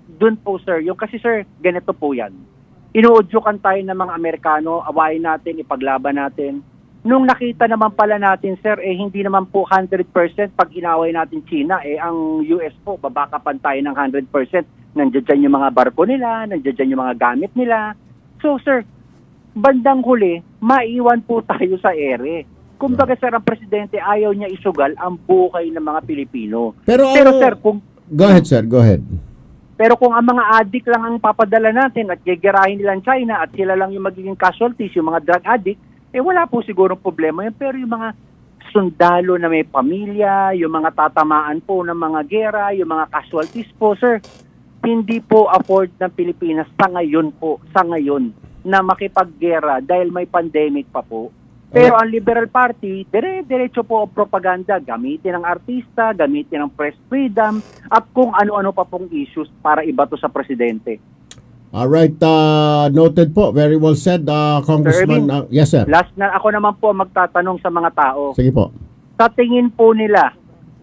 dun po sir, yung kasi sir, ganito po yan. Inuudyukan tayo ng mga Amerikano, awayin natin, ipaglaban natin. Nung nakita naman pala natin sir, hindi naman po 100% pag inaway natin China, ang US po, babakapan tayo ng 100%. Nandiyan dyan yung mga barko nila, nandiyan dyan yung mga gamit nila. So sir, bandang huli, maiwan po tayo sa ere. Kumbaga sir, ang presidente ayaw niya isugal ang buhay ng mga Pilipino. Pero sir, kung... Go ahead, sir. Go ahead. Pero kung ang mga addict lang ang papadala natin at gagarahin nila ang China at sila lang yung magiging casualties, yung mga drug addict, wala po siguro problema yun. Pero yung mga sundalo na may pamilya, yung mga tatamaan po ng mga gera, yung mga casualties po, sir, hindi po afford ng Pilipinas sa ngayon na makipaggera dahil may pandemic pa po. Pero ang Liberal Party, diretso po ang propaganda, gamitin ng artista, gamitin ng press freedom, at kung ano-ano pa pong issues para ibato sa presidente. Alright, noted po. Very well said, Congressman. Sir Erwin, Yes, sir. Last na ako naman po magtatanong sa mga tao. Sige po. Sa tingin po nila,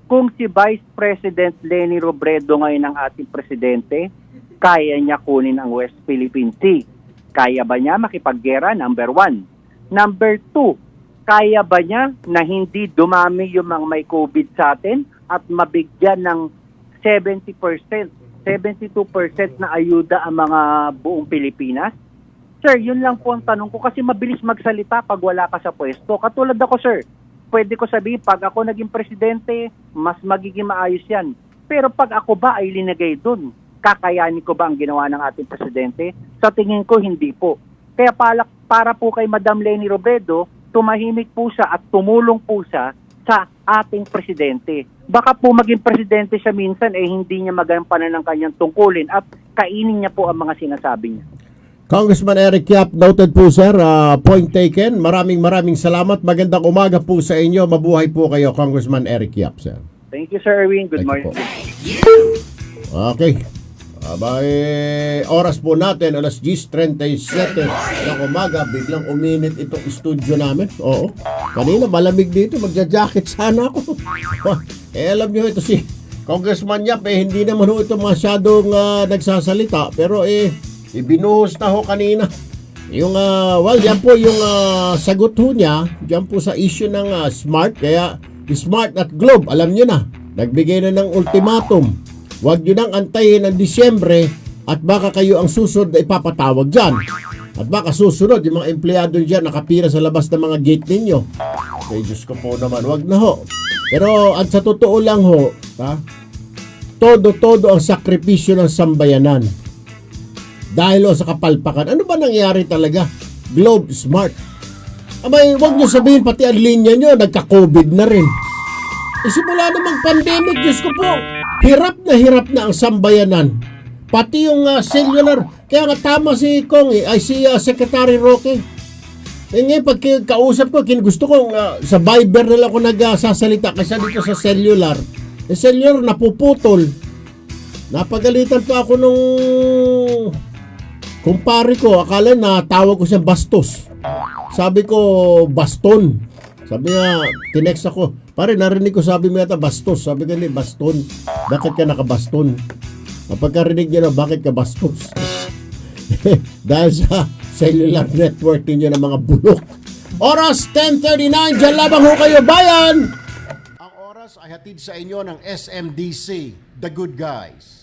kung si Vice President Leni Robredo ngayon ang ating presidente, kaya niya kunin ang West Philippine Sea? Kaya ba niya makipaggera? Number 1. Number 2, kaya ba niya na hindi dumami yung mga may COVID sa atin at mabigyan ng 70%, 72% na ayuda ang mga buong Pilipinas? Sir, yun lang po ang tanong ko kasi mabilis magsalita pag wala ka sa pwesto. Katulad ako, sir, pwede ko sabihin, pag ako naging presidente, mas magiging maayos yan. Pero pag ako ba ay linagay dun, kakayanin ko ba ang ginawa ng ating presidente? Sa tingin ko, hindi po. Kaya para po kay Madam Leni Robredo, tumahimik po siya at tumulong po siya sa ating presidente. Baka po maging presidente siya minsan, hindi niya magampanan ng kanyang tungkulin at kainin niya po ang mga sinasabi niya. Congressman Eric Yap, noted po sir, point taken. Maraming salamat. Magandang umaga po sa inyo. Mabuhay po kayo, Congressman Eric Yap, sir. Thank you, Sir Erwin. Good Thank you morning. po. Okay. Oras po natin, alas 10:37 ng umaga, biglang uminit itong studio namin. Oo. Kanina malamig dito, magja-jacket sana ako. Alam nyo ito si Congressman Yap, hindi naman ho ito masyadong nagsasalita, pero ibinuhos na ho kanina. Yung, yan po yung sagot ho niya, dyan po sa issue ng Smart, kaya Smart at Globe, alam nyo na, nagbigay na ng ultimatum. Huwag nyo nang antayin ang Disyembre at baka kayo ang susunod na ipapatawag dyan. At baka susunod yung mga empleyado dyan nakapira sa labas ng mga gate ninyo. Okay, Diyos ko po naman, huwag na ho. Pero at sa totoo lang ho, todo ang sakripisyo ng sambayanan. Dahil sa kapalpakan. Ano ba nangyari talaga? Globe, Smart. Abay, huwag nyo sabihin pati ang linya nyo, nagka-COVID na rin. Simula namang pandemic, Diyos ko po, hirap na ang sambayanan. Pati yung cellular. Kaya nga tama si Kong, si Secretary Roque. Ngayon, pag kausap ko, gusto ko sa Viber na lang ako nagsasalita kasi dito sa cellular. Cellular napuputol. Napagalitan pa ako nung kumpare ko, akala na tawag ko siya bastos. Sabi ko, baston. Sabi niya, tinext ako, pare narinig ko sabi mo yata bastos. Sabi ko, hindi, baston. Bakit ka nakabaston? Pagkarinig niya na, bakit ka bastos? Dahil sa cellular network ninyo ng mga bulok. Oras 10:39, dyan lamang ho kayo, bayan! Ang oras ay hatid sa inyo ng SMDC, The Good Guys.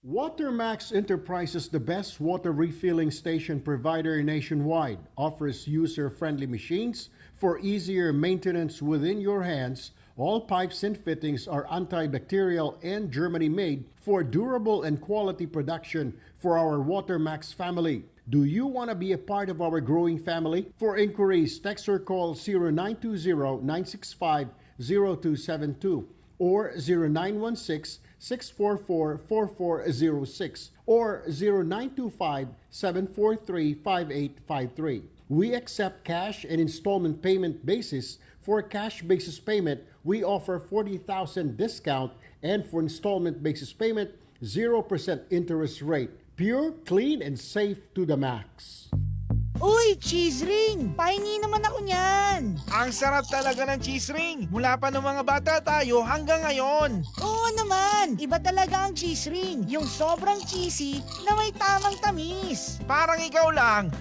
Watermax Enterprises, the best water refilling station provider nationwide, offers user-friendly machines for easier maintenance within your hands. All pipes and fittings are antibacterial and Germany-made for durable and quality production for our Watermax family. Do you want to be a part of our growing family? For inquiries, text or call 0920-965-0272 or 0916-644-4406 or 0925-743-5853. We accept cash and installment payment basis For cash basis payment, we offer 40,000 discount, and for installment basis payment, 0% interest rate. Pure, clean, and safe to the max. Uy, cheese ring! Pahingi naman ako niyan! Ang sarap talaga ng cheese ring. Mula pa ng mga bata tayo hanggang ngayon. Oo naman! Iba talaga ang cheese ring. Yung sobrang cheesy na may tamang tamis. Parang ikaw lang.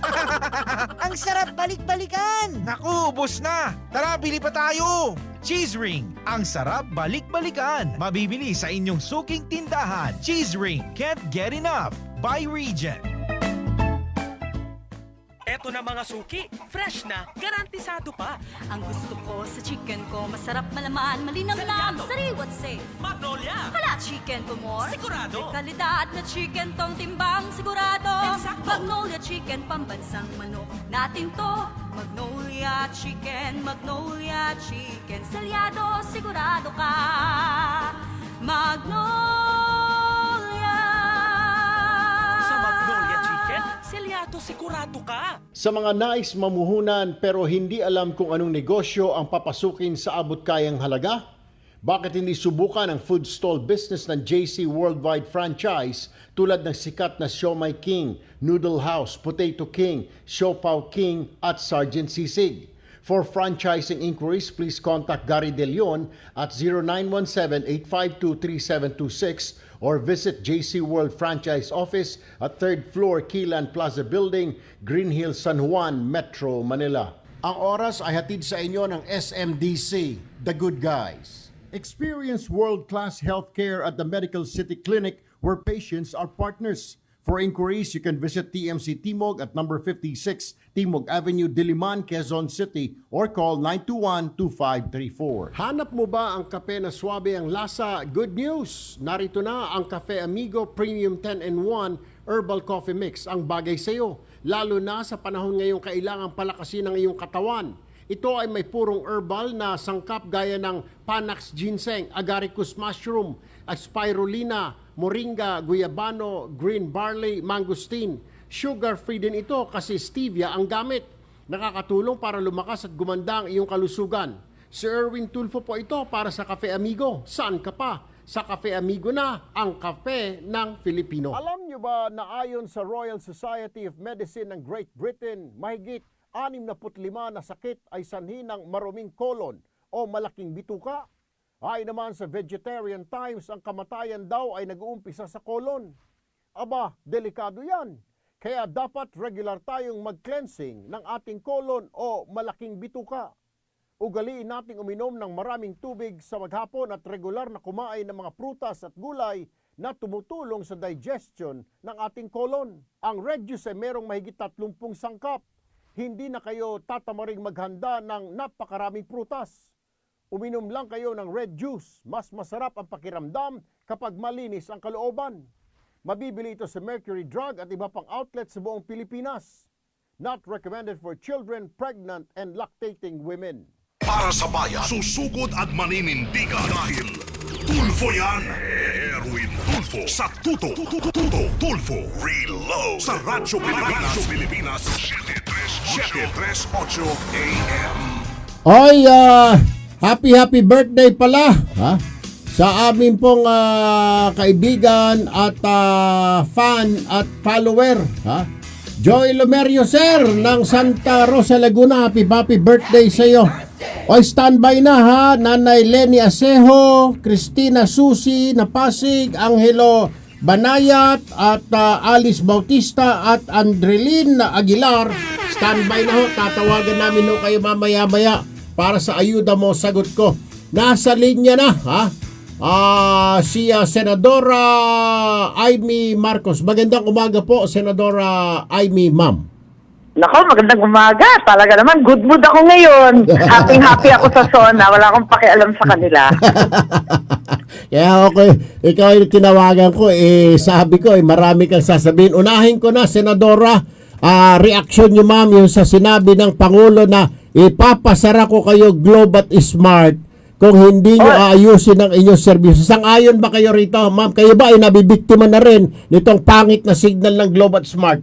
Ang sarap balik-balikan! Naku, ubos na. Tara, bili pa tayo. Cheese ring. Ang sarap balik-balikan. Mabibili sa inyong suking tindahan. Cheese ring. Can't get enough. By Regent. Eto na mga suki, fresh na, garantisado pa. Ang gusto ko sa chicken ko, masarap malaman, malinamnam, sariwat safe. Magnolia, Hala, chicken to more. Sigurado. May kalidad na chicken tong timbang, sigurado. Eksakto. Magnolia chicken, pambansang manok natin to. Magnolia chicken, salyado, sigurado ka. Magnolia. sa Magnolia Chicken, selyado sigurado ka. Sa mga nais mamuhunan pero hindi alam kung anong negosyo ang papasukin sa abot-kayang halaga, bakit hindi subukan ang food stall business ng JC Worldwide Franchise tulad ng sikat na Siomai King, Noodle House, Potato King, Siopaw King at Sergeant Sisig? For franchising inquiries, please contact Gary De Leon at 0917-852-3726 or visit JC World Franchise Office at 3rd floor Kilan Plaza Building, Green Hills, San Juan, Metro Manila. Ang oras ay hatid sa inyo ng SMDC, The Good Guys. Experience world-class healthcare at the Medical City Clinic where patients are partners. For inquiries, you can visit TMC Timog at number 56 Timog Avenue, Diliman, Quezon City or call 921-2534. Hanap mo ba ang kape na swabe ang lasa? Good news! Narito na ang Cafe Amigo Premium 10-in-1 Herbal Coffee Mix, ang bagay sa iyo. Lalo na sa panahon ngayong kailangang palakasin ang iyong katawan. Ito ay may purong herbal na sangkap gaya ng Panax ginseng, agaricus mushroom, spirulina, moringa, guyabano, green barley, mangosteen. Sugar-free din ito kasi stevia ang gamit. Nakakatulong para lumakas at gumanda ang iyong kalusugan. Si Erwin Tulfo po ito para sa Cafe Amigo. Saan ka pa? Sa Cafe Amigo na, ang kape ng Filipino. Alam niyo ba na ayon sa Royal Society of Medicine ng Great Britain, mahigit 65 na sakit ay sanhi ng maruming kolon o malaking bituka? Ay naman sa Vegetarian Times, ang kamatayan daw ay nag-uumpisa sa kolon. Aba, delikado yan. Kaya dapat regular tayong mag-cleansing ng ating kolon o malaking bituka. Ugaliin nating uminom ng maraming tubig sa maghapon at regular na kumain ng mga prutas at gulay na tumutulong sa digestion ng ating kolon. Ang red juice ay merong mahigit 30 sangkap. Hindi na kayo tatamaring maghanda ng napakaraming prutas. Uminom lang kayo ng red juice. Mas masarap ang pakiramdam kapag malinis ang kalooban. Mabibili ito sa Mercury Drug at iba pang outlet sa buong Pilipinas. Not recommended for children, pregnant, and lactating women. Para sa bayan, susugod at maninindigan dahil Tulfo yan! Erwin Tulfo sa Tuto Tulfo Reload sa Radyo Pilipinas 738 AM. Oy, happy birthday pala ha? Sa amin pong kaibigan at fan at follower ha? Joey Lomerio sir ng Santa Rosa Laguna, happy birthday sa iyo. Oy, standby na ha, Nanay Lenny Asejo, Cristina Susi Napasig, Angelo Banayat at Alice Bautista at Andrelin Aguilar. Standby na ho, tatawagan namin ho kayo mamaya-maya para sa ayuda mo, sagot ko. Nasa linya na ha, si Senadora Amy Marcos. Magandang umaga po, Senadora Amy, ma'am. Nako, magandang umaga. Talaga naman, good mood ako ngayon. Happy ako sa SONA. Wala akong pakialam sa kanila. Yeah, okay. Ikaw yung tinawagan ko. Sabi ko, marami kang sasabihin. Unahin ko na, Senadora. Reaksyon nyo, ma'am, yung sa sinabi ng Pangulo na ipapasara ko kayo Globe at Smart kung hindi nyo aayusin ang inyong serbisyo. Sang-ayon ba kayo rito, ma'am? Kayo ba ay nabibiktima na rin nitong pangit na signal ng Globe at Smart?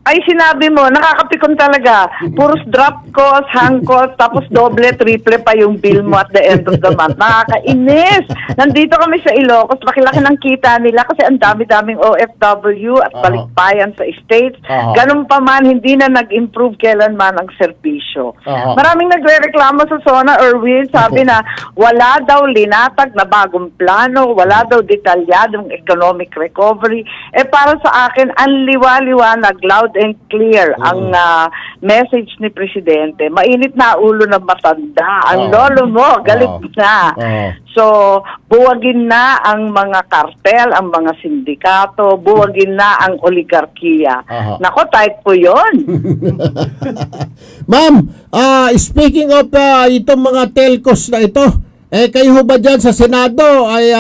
Ay, sinabi mo, nakakapikon talaga. Puros drop calls, hang calls, tapos doble, triple pa yung bill mo at the end of the month. Nakakainis. Nandito kami sa Ilocos, laki-laki ng kita nila kasi ang dami-daming OFW at balikbayan sa States. Ganun pa man, hindi na nag-improve kailanman ang serbisyo. Maraming nagre-reklamo sa Sona, Erwin. Sabi na, wala daw linatag na bagong plano, wala daw detalyadong economic recovery. Para sa akin, ang liwa-liwanag, loud and clear ang message ni Presidente. Mainit na ulo ng matanda. Ang lolo mo, galit na. So, buwagin na ang mga kartel, ang mga sindikato, buwagin na ang oligarkiya. Nako, type po yun. Ma'am, speaking of itong mga telcos na ito, kayo ho ba dyan sa Senado ay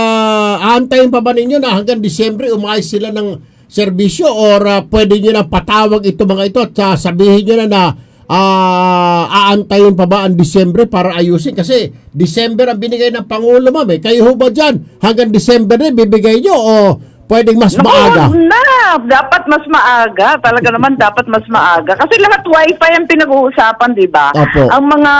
aantayin pa ba ninyo na hanggang Disyembre umayos sila ng serbisyo or pwede nyo na patawag ito mga ito at sabihin nyo na aantayin pa ba ang Disyembre para ayusin? Kasi December ang binigay ng Pangulo, ma'am. Kayo ho ba dyan hanggang December na bibigay nyo o pwedeng mas maaga? Dapat mas maaga. Talaga naman dapat mas maaga. Kasi lahat wifi ang pinag-uusapan, di ba? Ang mga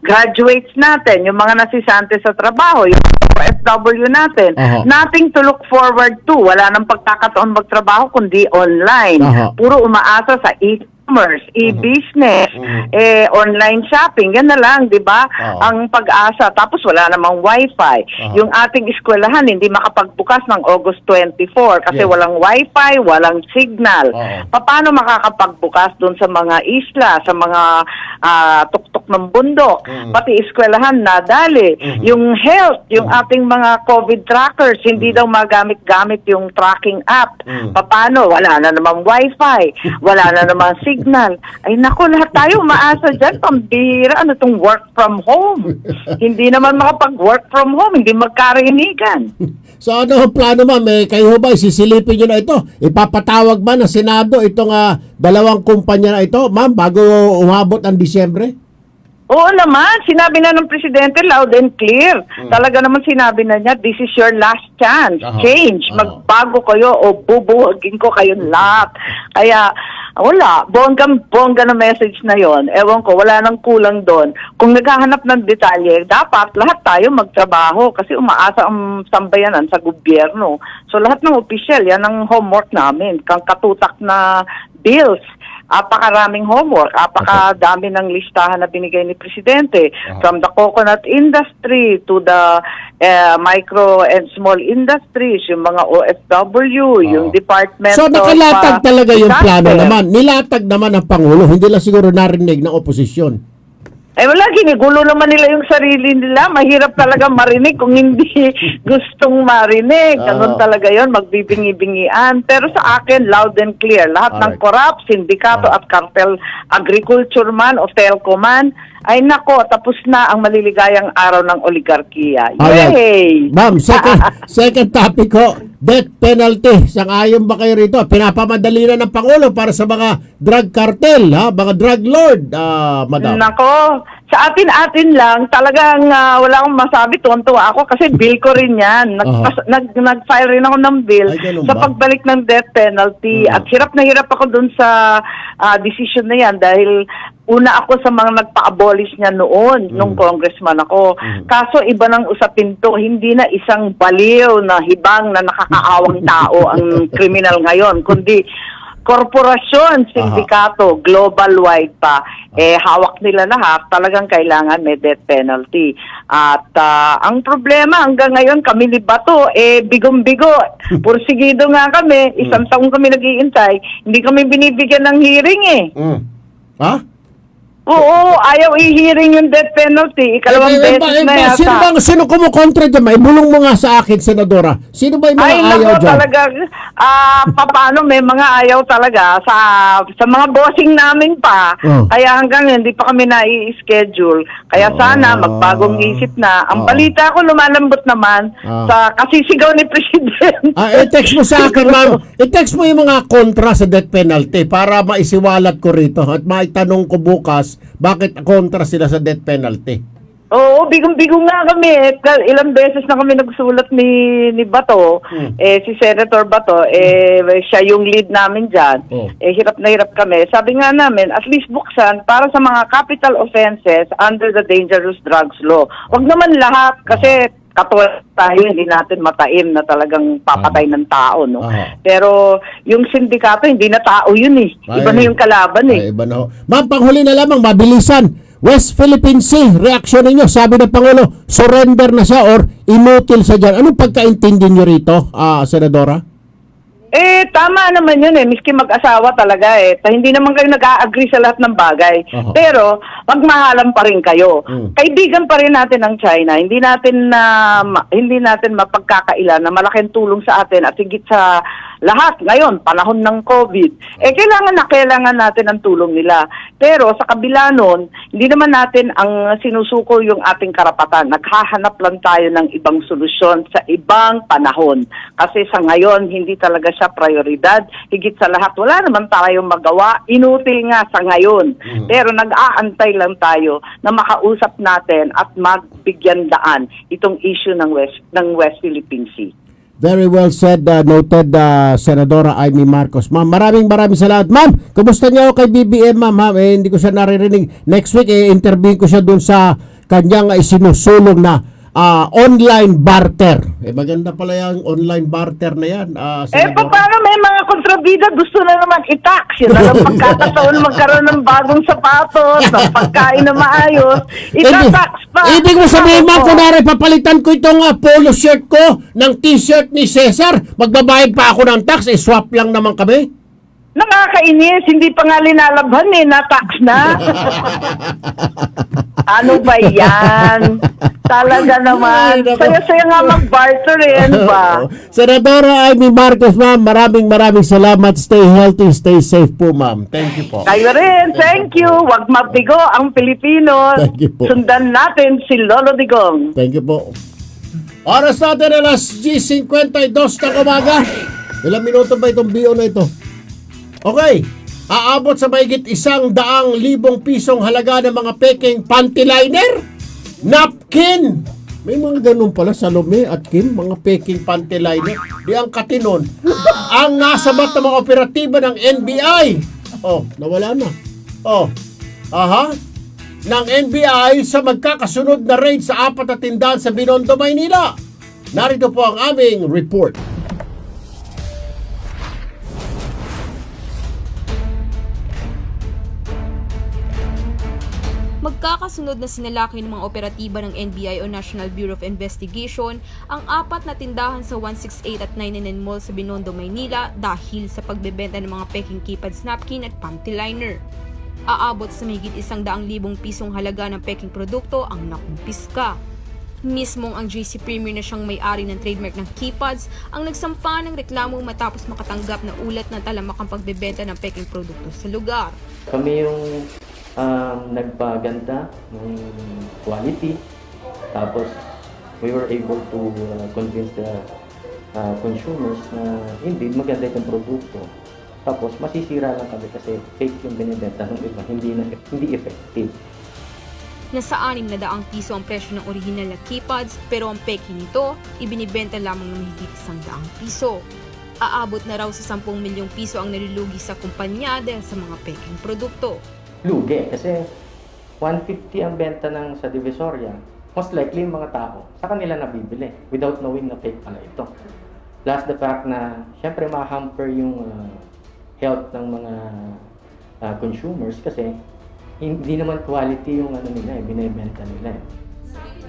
graduates natin, yung mga nasisante sa trabaho, yung FW natin, nothing to look forward to. Wala nang pagkakataon magtrabaho kundi online. Puro umaasa sa e-commerce, e-business, online shopping. Yan na lang, di ba? Ang pag-asa. Tapos wala namang wifi. Yung ating eskwelahan hindi makapagbukas ng August 24 kasi walang wifi, walang signal. Paano makakapagbukas doon sa mga isla, sa mga tuktok ng bundok? Pati eskwelahan nadali. Yung health, yung ating mga COVID trackers, hindi daw magamit-gamit yung tracking app. Paano? Wala na namang wifi, wala na namang signal. Ay nako, lahat tayo umaasa dyan. Pambihira, ano itong work from home? Hindi naman makapag-work from home, hindi magkarinigan. So ano ang plano, ma'am? Kayo ba sisilipin nyo na ito? Ipapatawag ba ng Senado itong dalawang kumpanya na ito, ma'am, bago umabot ang Disyembre? Oo naman, sinabi na ng Presidente loud and clear. Talaga naman sinabi na niya, this is your last chance. Change, magbago kayo o bubuhagin ko kayong lahat. Kaya wala, bongga na message na yon. Ewan ko, wala nang kulang doon. Kung naghahanap ng detalye, dapat lahat tayo magtrabaho kasi umaasa ang sambayanan sa gobyerno. So lahat ng opisyal, yan ang homework namin. Kang katutak na bills, apakaraming homework, apakadami ng listahan na binigay ni Presidente. From the coconut industry to the micro and small industries, yung mga OFW, yung Department So nakalatag talaga yung plano Disaster. naman. Nilatag naman ng Pangulo, hindi lang siguro narinig ng oposisyon. Wala, ginigulo naman nila yung sarili nila. Mahirap talaga marinig kung hindi gustong marinig. Ganun talaga yon, magbibingi-bingian. Pero sa akin, loud and clear. Lahat ng corrupt, sindikato at cartel, agriculture man o telco man, ay nako, tapos na ang maliligayang araw ng oligarkiya. Yay! Ma'am, second topic ko, death penalty. Sang-ayon ba kayo rito? Pinapamadali na ng Pangulo para sa mga drug cartel, mga drug lord, madam. Nako, sa atin lang, talagang wala akong masabi, tuwan-tuwa ako kasi bill ko rin yan. Nag-file rin ako ng bill sa pagbalik ng death penalty. At hirap na hirap ako dun sa decision na yan dahil una ako sa mga nagpa-abolish niya noon, nung congressman ako. Kaso iba ng usapin to, hindi na isang baliw na hibang na nakakaawang tao ang kriminal ngayon, kundi korporasyon, sindikato, global-wide pa, hawak nila lahat, talagang kailangan may death penalty. At ang problema hanggang ngayon, kami ni Bato, bigong-bigo. Pursigido nga kami, isang taong kami nag-iintay, hindi kami binibigyan ng hearing Ha? Oo, ayaw i-hearing yung death penalty. Ikalawang beses na yata. Sino kumukontra dyan? Ibulong mo nga sa akin, Senadora. Sino ba yung mga ayaw dyan? Talaga, paano may mga ayaw talaga sa mga bossing namin pa. Kaya hanggang hindi pa kami na-i-schedule. Kaya sana magbagong isip na. Ang balita ko lumalambot naman sa kasisigaw ni President. I-text mo sa akin, ma'am. I-text mo yung mga kontra sa death penalty para maisiwalat ko rito at maitanong ko bukas bakit kontra sila sa death penalty. Oo, bigong-bigo nga kami. Ilang beses na kami nagsulat ni Bato, si Senator Bato, siya yung lead namin dyan. Hirap na hirap kami. Sabi nga namin, at least buksan para sa mga capital offenses under the Dangerous Drugs Law. Wag naman lahat kasi katulad tayo, hindi natin mataim na talagang papatay ng tao, no? Pero yung sindikato, hindi na tao yun eh. Iba na yung kalaban eh. Iba na ho. Ma'am, panghuli na lamang, mabilisan. West Philippine Sea, reaksyon ninyo. Sabi ng Pangulo, surrender na siya or inutil siya dyan. Anong pagkaintindi nyo rito, Senadora? Tama naman yun eh. Miski mag-asawa talaga eh. Hindi naman kayo nag-a-agree sa lahat ng bagay. Pero, magmahalan pa rin kayo. Kaibigan pa rin natin ang China. Hindi natin mapagkakaila na malaking tulong sa atin at higit sa lahat ngayon, panahon ng COVID. Kailangan natin ang tulong nila. Pero sa kabila nun, hindi naman natin ang sinusuko yung ating karapatan. Naghahanap lang tayo ng ibang solusyon sa ibang panahon. Kasi sa ngayon, hindi talaga siya prioridad. Higit sa lahat, wala naman tayong magawa. Inutil nga sa ngayon. Pero nag-aantay lang tayo na makausap natin at magbigyan daan itong issue ng West Philippine Sea. Very well said, noted Senadora Amy Marcos. Ma'am, maraming salamat. Ma'am, kumusta niyo ako kay BBM, ma'am? Hindi ko siya naririnig. Next week, interview ko siya dun sa kanyang isinusulong na online barter. Maganda pala yung online barter na yan, Senadora. Paano may mga kontrabida gusto na naman i-tax? Yun na lang pagkakataon magkaroon ng bagong sapatos, ng pagkain na maayos. Ita-tax pa. Ibig mo sabihin, ma'am, kunwari papalitan ko itong polo shirt ko ng t-shirt ni Cesar, magbabayad pa ako ng tax, swap lang naman kami? Nakakainis, hindi pa nga linalabhan na-tax na. Ano ba yan? Talaga naman. Saya-saya nga mag-barter ba? Senadora Amy Marcos, ma'am, maraming salamat. Stay healthy, stay safe po, ma'am. Thank you po. Kayo rin, thank you. Huwag mabigo ang Pilipino. Thank you po. Sundan natin si Lolo Digong. Thank you po. Oras natin alas 10:52 ng umaga. Ilang minuto ba itong BO na ito? Okay, aabot sa mahigit 100,000 pisong halaga ng mga peking panty liner, napkin. May mga ganun pala sa Lumi at Kim, mga peking panty liner. Di ang katinon. Ang nasabat ng mga operatiba ng NBI. Nawala na. Ng NBI sa magkakasunod na raid sa 4 na tindahan sa Binondo, Maynila. Narito po ang aming report. Magkakasunod na sinalaki ng mga operatiba ng NBI o National Bureau of Investigation ang 4 na tindahan sa 168 at 99 Mall sa Binondo, Maynila dahil sa pagbebenta ng mga peking kipads napkin at panty liner. Aabot sa mahigit 100,000 pisong halaga ng peking produkto ang nakumpiska. Mismong ang JC Premier na siyang may-ari ng trademark ng kipads ang nagsampa ng reklamo matapos makatanggap na ulat na talamakang pagbebenta ng peking produkto sa lugar. Kami yung nagpaganda ng quality, tapos we were able to convince the consumers na hindi maganda itong produkto. Tapos masisira lang kami kasi fake yung binibenta ng iba, hindi effective. Nasa 600 piso ang presyo ng original na keypads pero ang peke nito ibinibenta lamang ng mahigit 100 piso. Aabot na raw sa 10 milyong piso ang nalulugi sa kumpanya dahil sa mga peking produkto. Lugi kasi 150 ang benta ng sa Divisoria, most likely yung mga tao sa kanila nabibili without knowing na fake pala ito. Plus the fact na syempre ma-hamper yung health ng mga consumers kasi hindi naman quality yung binibenta nila.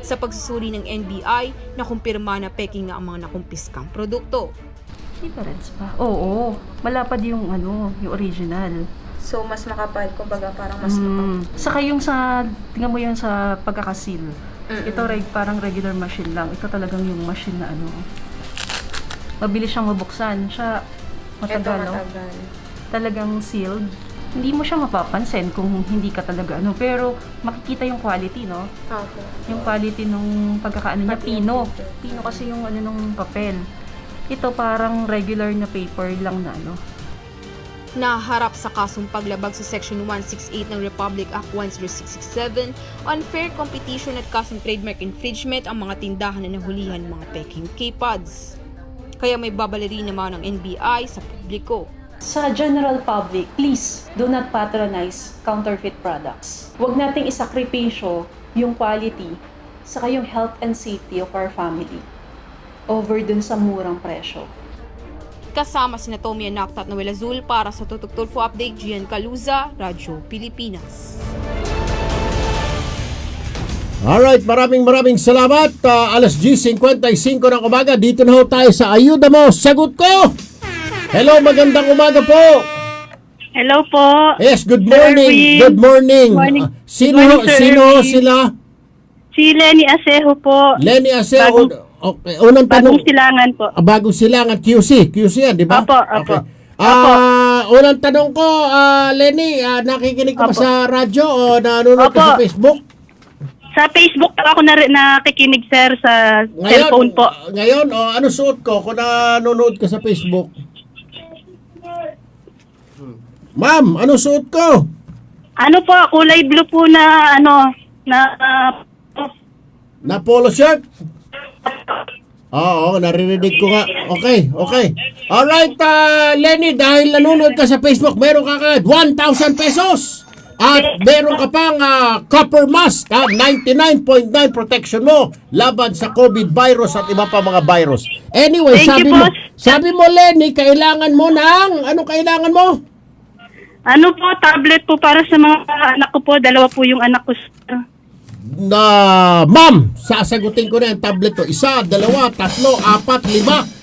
Sa pagsusuri ng NBI, nakumpirma na peking nga ang mga nakumpiskang produkto. Difference pa? Oo, malapad yung yung original. So, mas makapal, kumbaga parang mas makapal. Saka yung tingnan mo yan sa pagkakasil. Ito parang regular machine lang. Ito talagang yung machine na mabilis siyang mabuksan. Siya matagal, talagang sealed. Hindi mo siya mapapansin kung hindi ka talaga pero makikita yung quality, no? Okay. Yung quality nung pagkakaano niya, pino. Pino kasi yung nung papel. Ito parang regular na paper lang na Naharap sa kasong paglabag sa Section 168 ng Republic Act 10667, unfair competition at kasong trademark infringement ang mga tindahan na nahulihan ng mga peking K-Pods. Kaya may babalari naman ng NBI sa publiko. Sa general public, please do not patronize counterfeit products. Huwag nating isakripisyo yung quality saka yung health and safety of our family over dun sa murang presyo. Kasama sina Tommy Anacta at Noel Azul para sa Tutok Tulfo Update, Gian Caluza, Radyo Pilipinas. Alright, maraming salamat. Alas 10:55 ng umaga, dito na ho tayo sa Ayuda Mo, Sagot Ko! Hello, magandang umaga po! Hello po. Yes, good morning. Good morning. Sino sila? Si Lenny Asejo po. Lenny Asejo. Okay. Unang tanong. Bagong Silangan po. Bagong Silangan, QC yan, di ba? Opo. Okay. Unang tanong ko, Lenny, nakikinig ka ba sa radyo o nanonood ka sa Facebook? Sa Facebook ako nakikinig, sir, sa cellphone po. Ngayon, ano suot ko kung nanonood ka sa Facebook? Ma'am, ano suot ko? Ano po, kulay blue po na na polo shirt? Oo, naririnig ko nga. Okay. Alright, Lenny, dahil nanonood ka sa Facebook, meron ka agad 1,000 pesos. At meron ka pang copper mask, 99.9 protection mo laban sa COVID virus at iba pa mga virus. Anyway, sabi mo, Lenny, kailangan mo kailangan mo? Ano po, tablet po para sa mga anak ko po. 2 po yung anak ko, sir. Ma'am, sasagutin ko na yung tablet to. 1, 2, 3, 4, 5.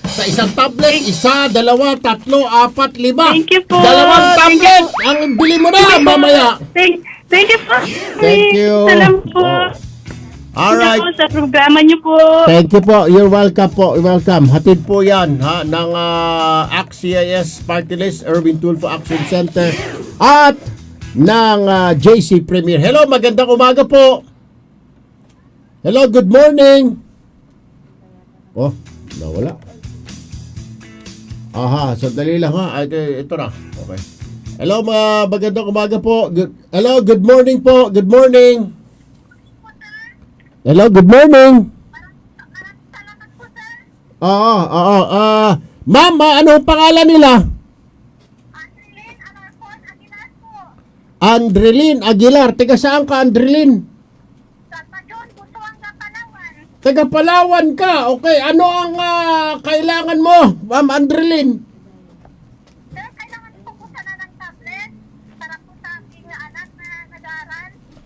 Sa isang tablet, 1, 2, 3, 4, 5. Thank you po. 2 tablet. Ang bili mo na mamaya. Thank you po. Thank you. Salamat po. Alright. Salamat po sa programa niyo po. Thank you po. You're welcome po. You're welcome. Hatid po yan ng ACT-CIS Party List, Erwin Tulfo Action Center at ng JC Premier. Hello, magandang umaga po. Hello, good morning. Oh, nawala. Aha, sandali lang ha. Ito na. Okay. Hello, magandang umaga po. Hello, good morning po. Good morning. Hello, good morning. Ma'am, ano ang pangalan nila? Andrelin Aguilar. Taga saan ka, Andrelin? Taga Palawan ka. Okay, ano ang kailangan mo, Ma'am Andrelin?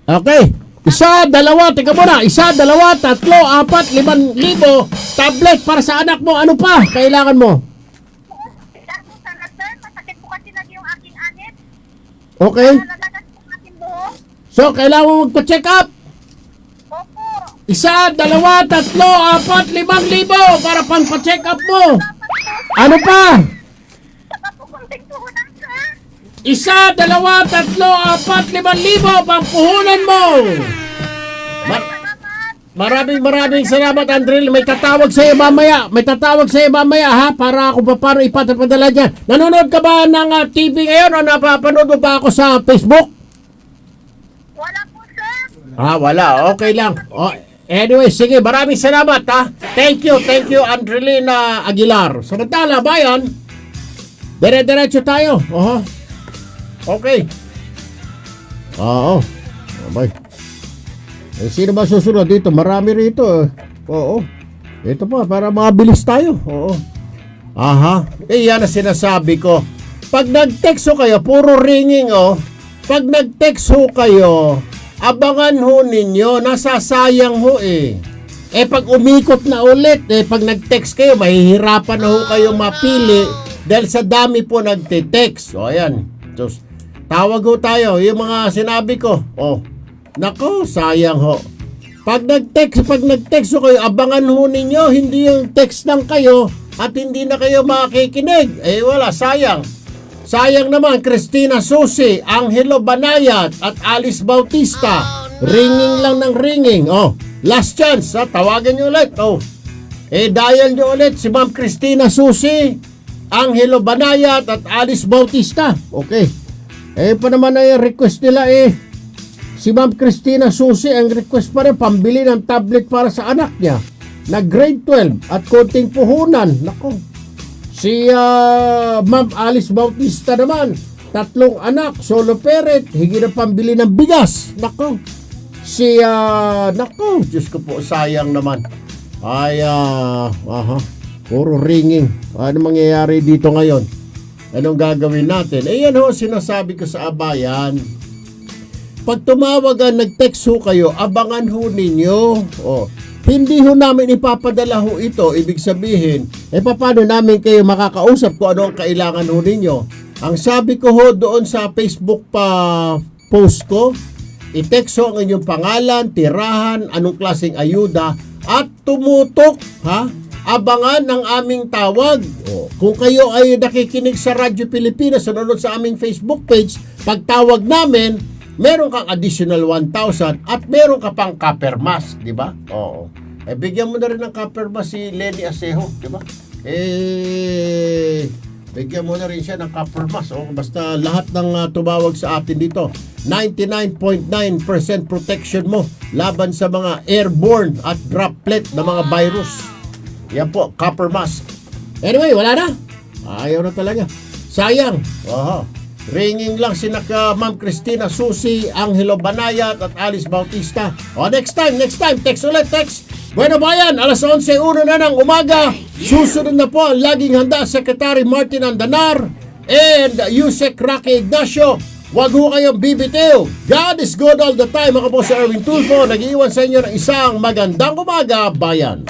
Okay. 1, 2, tika muna. 1, 2, 3, 4, 5,000 tablet para sa anak mo. Ano pa kailangan mo? Okay. So, kailangan mo magpa-check up? 1, 2, 3, 4, 5,000 para pang-check up mo. Ano pa? 1, 2, 3, 4, 5,000 pang-puhunan mo. Maraming salamat, Andrel. May tatawag sa iyo mamaya. Ha, para ako paano ipapadala dyan. Nanonood ka ba ng TV ngayon o napapanood mo ba ako sa Facebook? Wala po, sir. Wala. Okay lang. Anyway, sige, maraming salamat ha. Thank you, Andrelina Aguilar. Samantala, bayan, dire-diretso tayo. Okay. Oo. Bye. Sino ba susunod dito? Marami rito. Oo. Ito pa, para mabilis tayo. Oo. Aha. Yan ang sinasabi ko. Pag nag-text kayo, puro ringing Pag nag-text kayo, abangan ho ninyo, nasasayang ho pag umikot na ulit, pag nag-text kayo, mahihirapan na ho kayo mapili dahil sa dami po nagte-text. Ayan. Just, tawag ho tayo, yung mga sinabi ko. Nako, sayang ho. Pag nag-text ho kayo, abangan ho ninyo, hindi yung text lang kayo at hindi na kayo makikinig. Wala, sayang. Sayang naman, Christina Susi, Angelo Banayat at Alice Bautista. Ringing lang ng ringing. Last chance, tawagan nyo ulit. Dial nyo ulit si Ma'am Christina Susi Angelo Banayat at Alice Bautista. Okay. Pa naman ay request nila si Ma'am Christina Susi, ang request pa rin, pambili ng tablet para sa anak niya na grade 12 at konting puhunan. Nako. Si Ma'am Alice Bautista naman, 3 anak, solo parent, higi na pambili ng bigas. Nako. Diyos ko po, sayang naman. Puro ringing. Ano mangyayari dito ngayon? Anong gagawin natin? Yan ho, sinasabi ko sa abayan. Pag tumawagan, nag-text ho kayo, abangan ho ninyo. Hindi ho namin ipapadala ho ito. Ibig sabihin, paano namin kayo makakausap kung ano ang kailangan ho ninyo? Ang sabi ko ho doon sa Facebook post ko, i-text ho ang inyong pangalan, tirahan, anong klaseng ayuda, at tumutok, abangan ang aming tawag. Kung kayo ay nakikinig sa Radyo Pilipinas, nanonood sa aming Facebook page, pagtawag namin, meron kang additional 1,000 at meron ka pang copper mask, di ba? Oo. Bigyan mo na rin ng copper mask si Lenny Asejo, di ba? Bigyan mo na rin siya ng copper mask. Basta lahat ng tumawag sa atin dito, 99.9% protection mo laban sa mga airborne at droplet na mga virus. Yan po, copper mask. Anyway, wala na. Ayaw na talaga. Sayang. Ringing lang si Ma'am Christina Susi, Angelo Banayat at Alice Bautista. Next time, text ulit, text. Bueno bayan, alas 11:01 na ng umaga. Susunod na po ang laging handa Secretary Martin Andanar and Yusek Rocky Ignacio. Huwag ho kayong bibitiw. God is good all the time. Ako po si Erwin Tulfo, nag-iwan sa inyo ng isang magandang umaga, bayan.